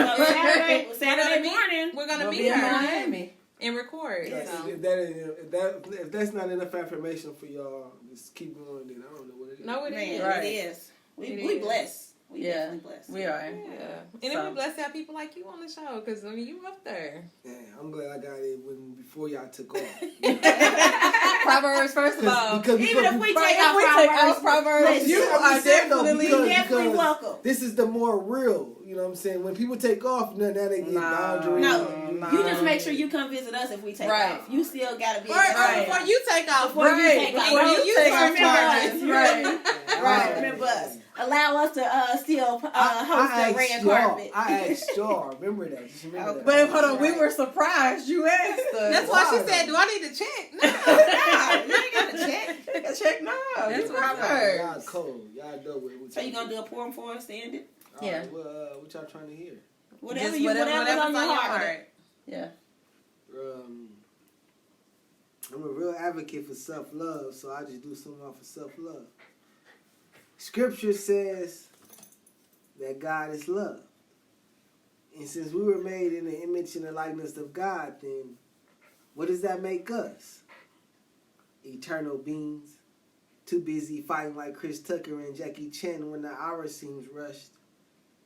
Miami. Saturday morning. We're going to We'll meet be in her Miami. and record. Like, So. if that's not enough information for y'all, just keep going. Then I don't know what it is. No, it Man, is. Right. it is. We It blessed. We definitely blessed. We are. Yeah. And then we blessed to have people like you on the show because, I mean, you up there. Yeah, I'm glad I got it before y'all took off. Proverbs, first of all. Because Even if we take If we take our Proverbs, you are definitely definitely welcome. This is the more real. You know what I'm saying? When people take off, now they get boundaries. No, you just make sure you come visit us if we take Right. off. You still got to be Or before you take off. Before you take off. Before you take off charges. Right. Right. Remember us. Allow us to still host the red carpet. I asked y'all. Remember that. Just remember that. But hold on, we were surprised you asked us. That's why she said, do I need to check? No. No, you ain't got to check. Check no. That's what I Proverbs. Y'all cold. Y'all dope with it. So you gonna do a poem for us to end it? Yeah. Right, well, what y'all trying to hear? Whatever's Just on your heart. Yeah. I'm a real advocate for self-love, so I just do something off of self-love. Scripture says that God is love. And since we were made in the image and the likeness of God, then what does that make us? Eternal beings, too busy fighting like Chris Tucker and Jackie Chan when the hour seems rushed.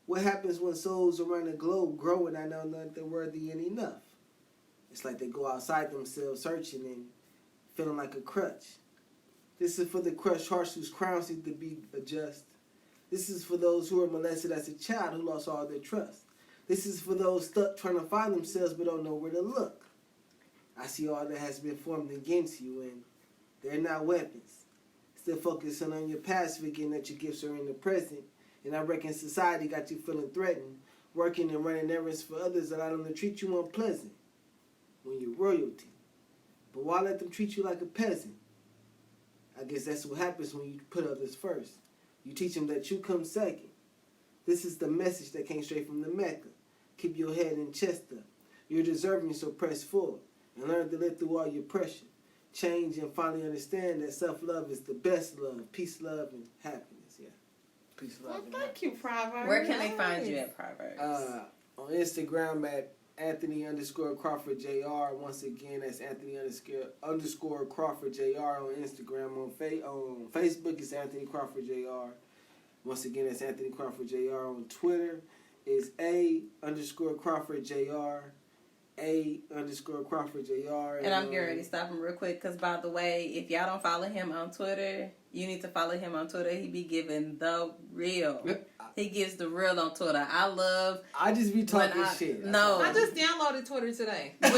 What happens when souls around the globe grow and I know that they're worthy and enough? It's like they go outside themselves searching and feeling like a crutch. This is for the crushed hearts whose crowns need to be adjusted. This is for those who were molested as a child who lost all their trust. This is for those stuck trying to find themselves but don't know where to look. I see all that has been formed against you, and they're not weapons. Still focusing on your past, forgetting that your gifts are in the present. And I reckon society got you feeling threatened, working and running errands for others that allow them to treat you unpleasant when you're royalty. But why let them treat you like a peasant? I guess that's what happens when you put others first. You teach them that you come second. This is the message that came straight from the Mecca. Keep your head and chest up. You're deserving, so press forward and learn to live through all your pressure. Change and finally understand that self-love is the best love. Peace, love, and happiness. Yeah. Peace, love, and Thank you, Proverbs. Where can they find you at Proverbs? On Instagram at Anthony_Crawford Jr. Once again, that's Anthony_Crawford Jr. on Instagram. On Facebook, it's Anthony Crawford Jr. Once again, that's Anthony Crawford Jr. On Twitter, it's A_Crawford Jr. A_Crawford Jr. And I'm getting ready to stop him real quick because, by the way, if y'all don't follow him on Twitter, you need to follow him on Twitter. He be giving the real. He gives the real on Twitter. I just be talking shit. No. I just downloaded Twitter today. I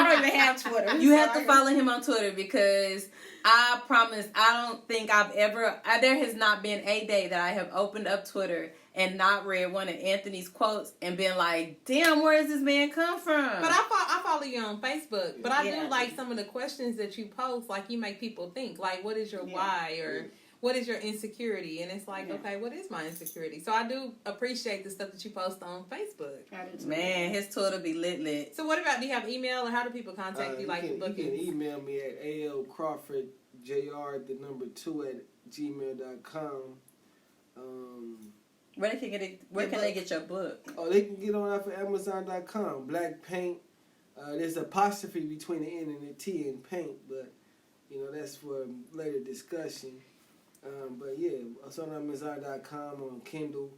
don't even have Twitter. You have to follow him on Twitter because I promise I don't think there has not been a day that I have opened up Twitter and not read one of Anthony's quotes and been like, damn, where does this man come from? But I follow you on Facebook. But I do like some of the questions that you post. Like, you make people think. Like, what is your why? Or what is your insecurity? And it's like, okay, what is my insecurity? So I do appreciate the stuff that you post on Facebook. Man, his Twitter be lit. So what about, do you have email? Or how do people contact you? Like, you can email me at alcrawfordjr2@gmail.com. Where can they get your book? Oh, they can get on off of Amazon.com. Black Paint. There's an apostrophe between the N and the T in paint, but that's for later discussion. But yeah, it's on Amazon.com, on Kindle.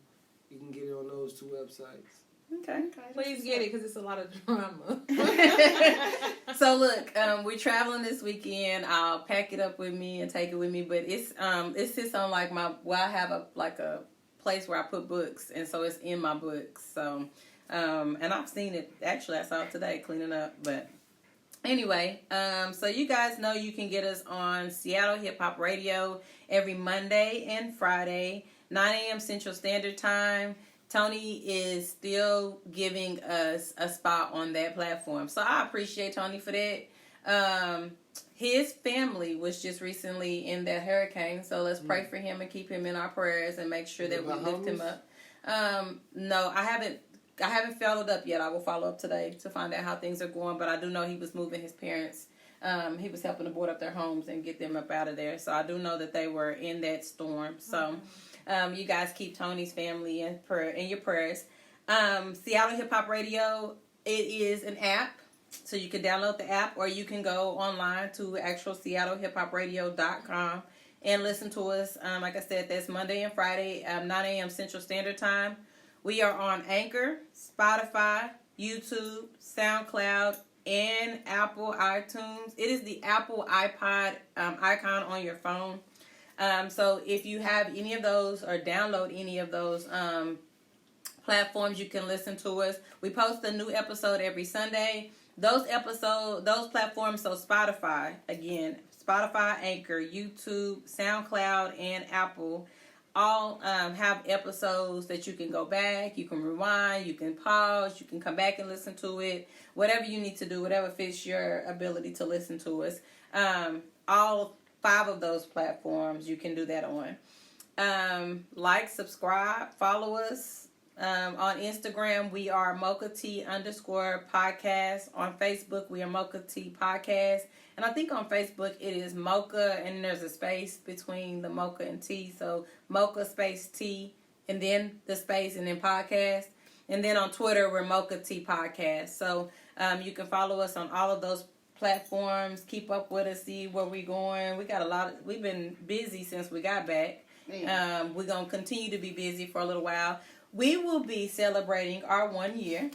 You can get it on those two websites. Okay. Please get it because it's a lot of drama. So look, we're traveling this weekend. I'll pack it up with me and take it with me, but it sits on like I have a place where I put books, and so it's in my books. So, and I've seen it. Actually, I saw it today cleaning up. But anyway, so you guys know you can get us on Seattle Hip Hop Radio every Monday and Friday, 9 a.m. Central Standard Time. Tony is still giving us a spot on that platform, so I appreciate Tony for that. His family was just recently in that hurricane, so let's pray for him and keep him in our prayers and make sure that we lift him up. No, I haven't followed up yet. I will follow up today to find out how things are going, but I do know he was moving his parents. He was helping to board up their homes and get them up out of there, so I do know that they were in that storm. So you guys keep Tony's family in your prayers. Seattle Hip Hop Radio, it is an app. So you can download the app, or you can go online to actual SeattleHipHopRadio.com and listen to us. Like I said, that's Monday and Friday, 9 a.m. Central Standard Time. We are on Anchor, Spotify, YouTube, SoundCloud, and Apple iTunes. It is the Apple iPod icon on your phone. So if you have any of those or download any of those platforms, you can listen to us. We post a new episode every Sunday. Those platforms, so Spotify, Anchor, YouTube, SoundCloud, and Apple, all have episodes that you can go back, you can rewind, you can pause, you can come back and listen to it, whatever you need to do, whatever fits your ability to listen to us. All 5 of those platforms you can do that on. Like, subscribe, follow us, On Instagram, we are MochaT_podcast. On Facebook, we are MochaT Podcast. And I think on Facebook, it is Mocha, and there's a space between the Mocha and T. So Mocha space T, and then the space, and then podcast. And then on Twitter, we're MochaT Podcast. So you can follow us on all of those platforms. Keep up with us, see where we're going. We've been busy since we got back. We're going to continue to be busy for a little while. We will be celebrating our 1 year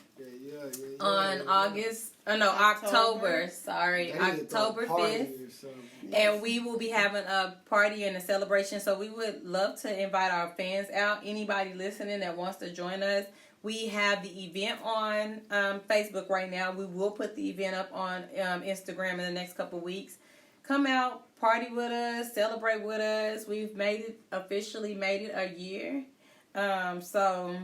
on October 5th. And we will be having a party and a celebration. So we would love to invite our fans out. Anybody listening that wants to join us. We have the event on Facebook right now. We will put the event up on Instagram in the next couple weeks. Come out, party with us, celebrate with us. We've officially made it a year. So,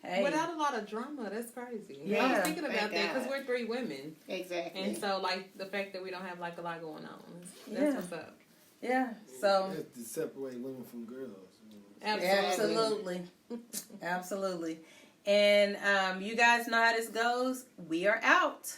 hey. Without a lot of drama, that's crazy. Yeah. I was thinking about that because we're 3 women. Exactly. And so, like, the fact that we don't have, like, a lot going on. That's what's up. Yeah, so. That's to separate women from girls. Absolutely. Absolutely. And you guys know how this goes. We are out.